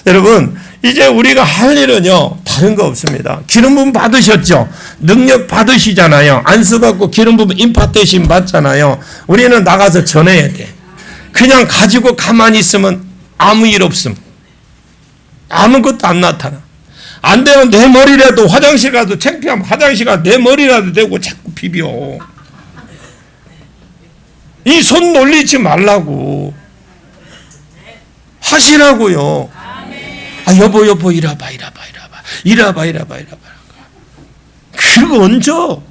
여러분 이제 우리가 할 일은요 다른 거 없습니다. 기름 부음 받으셨죠? 능력 받으시잖아요. 안수받고 기름 부음 임파테이션 받잖아요. 우리는 나가서 전해야 돼. 그냥 가지고 가만히 있으면 아무 일 없음. 아무것도 안 나타나. 안 되면 내 머리라도 화장실 가도 창피하면 화장실 가도 내 머리라도 대고 자꾸 비벼. 이 손 놀리지 말라고 하시라고요. 여보 이라봐. 그리고 얹어.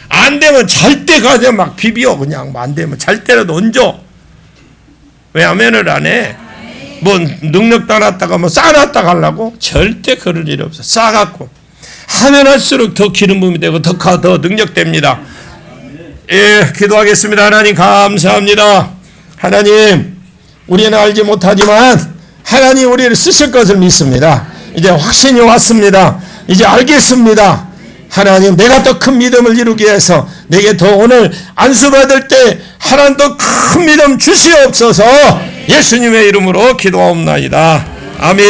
안 되면 잘 때 가서 막 비벼. 그냥 안 되면 잘 때라도 얹어. 왜 아멘을 안 해? 뭐 능력 따놨다가 싸놨다가 하려고? 절대 그럴 일 없어. 싸갖고 하면 할수록 더 기름 부음이 되고 더 능력됩니다. 예, 기도하겠습니다. 하나님 감사합니다. 하나님 우리는 알지 못하지만 하나님 우리를 쓰실 것을 믿습니다. 이제 확신이 왔습니다. 이제 알겠습니다. 하나님 내가 더 큰 믿음을 이루기 위해서 내게 더 오늘 안수받을 때 하나님 더 큰 믿음 주시옵소서. 예수님의 이름으로 기도하옵나이다. 아멘.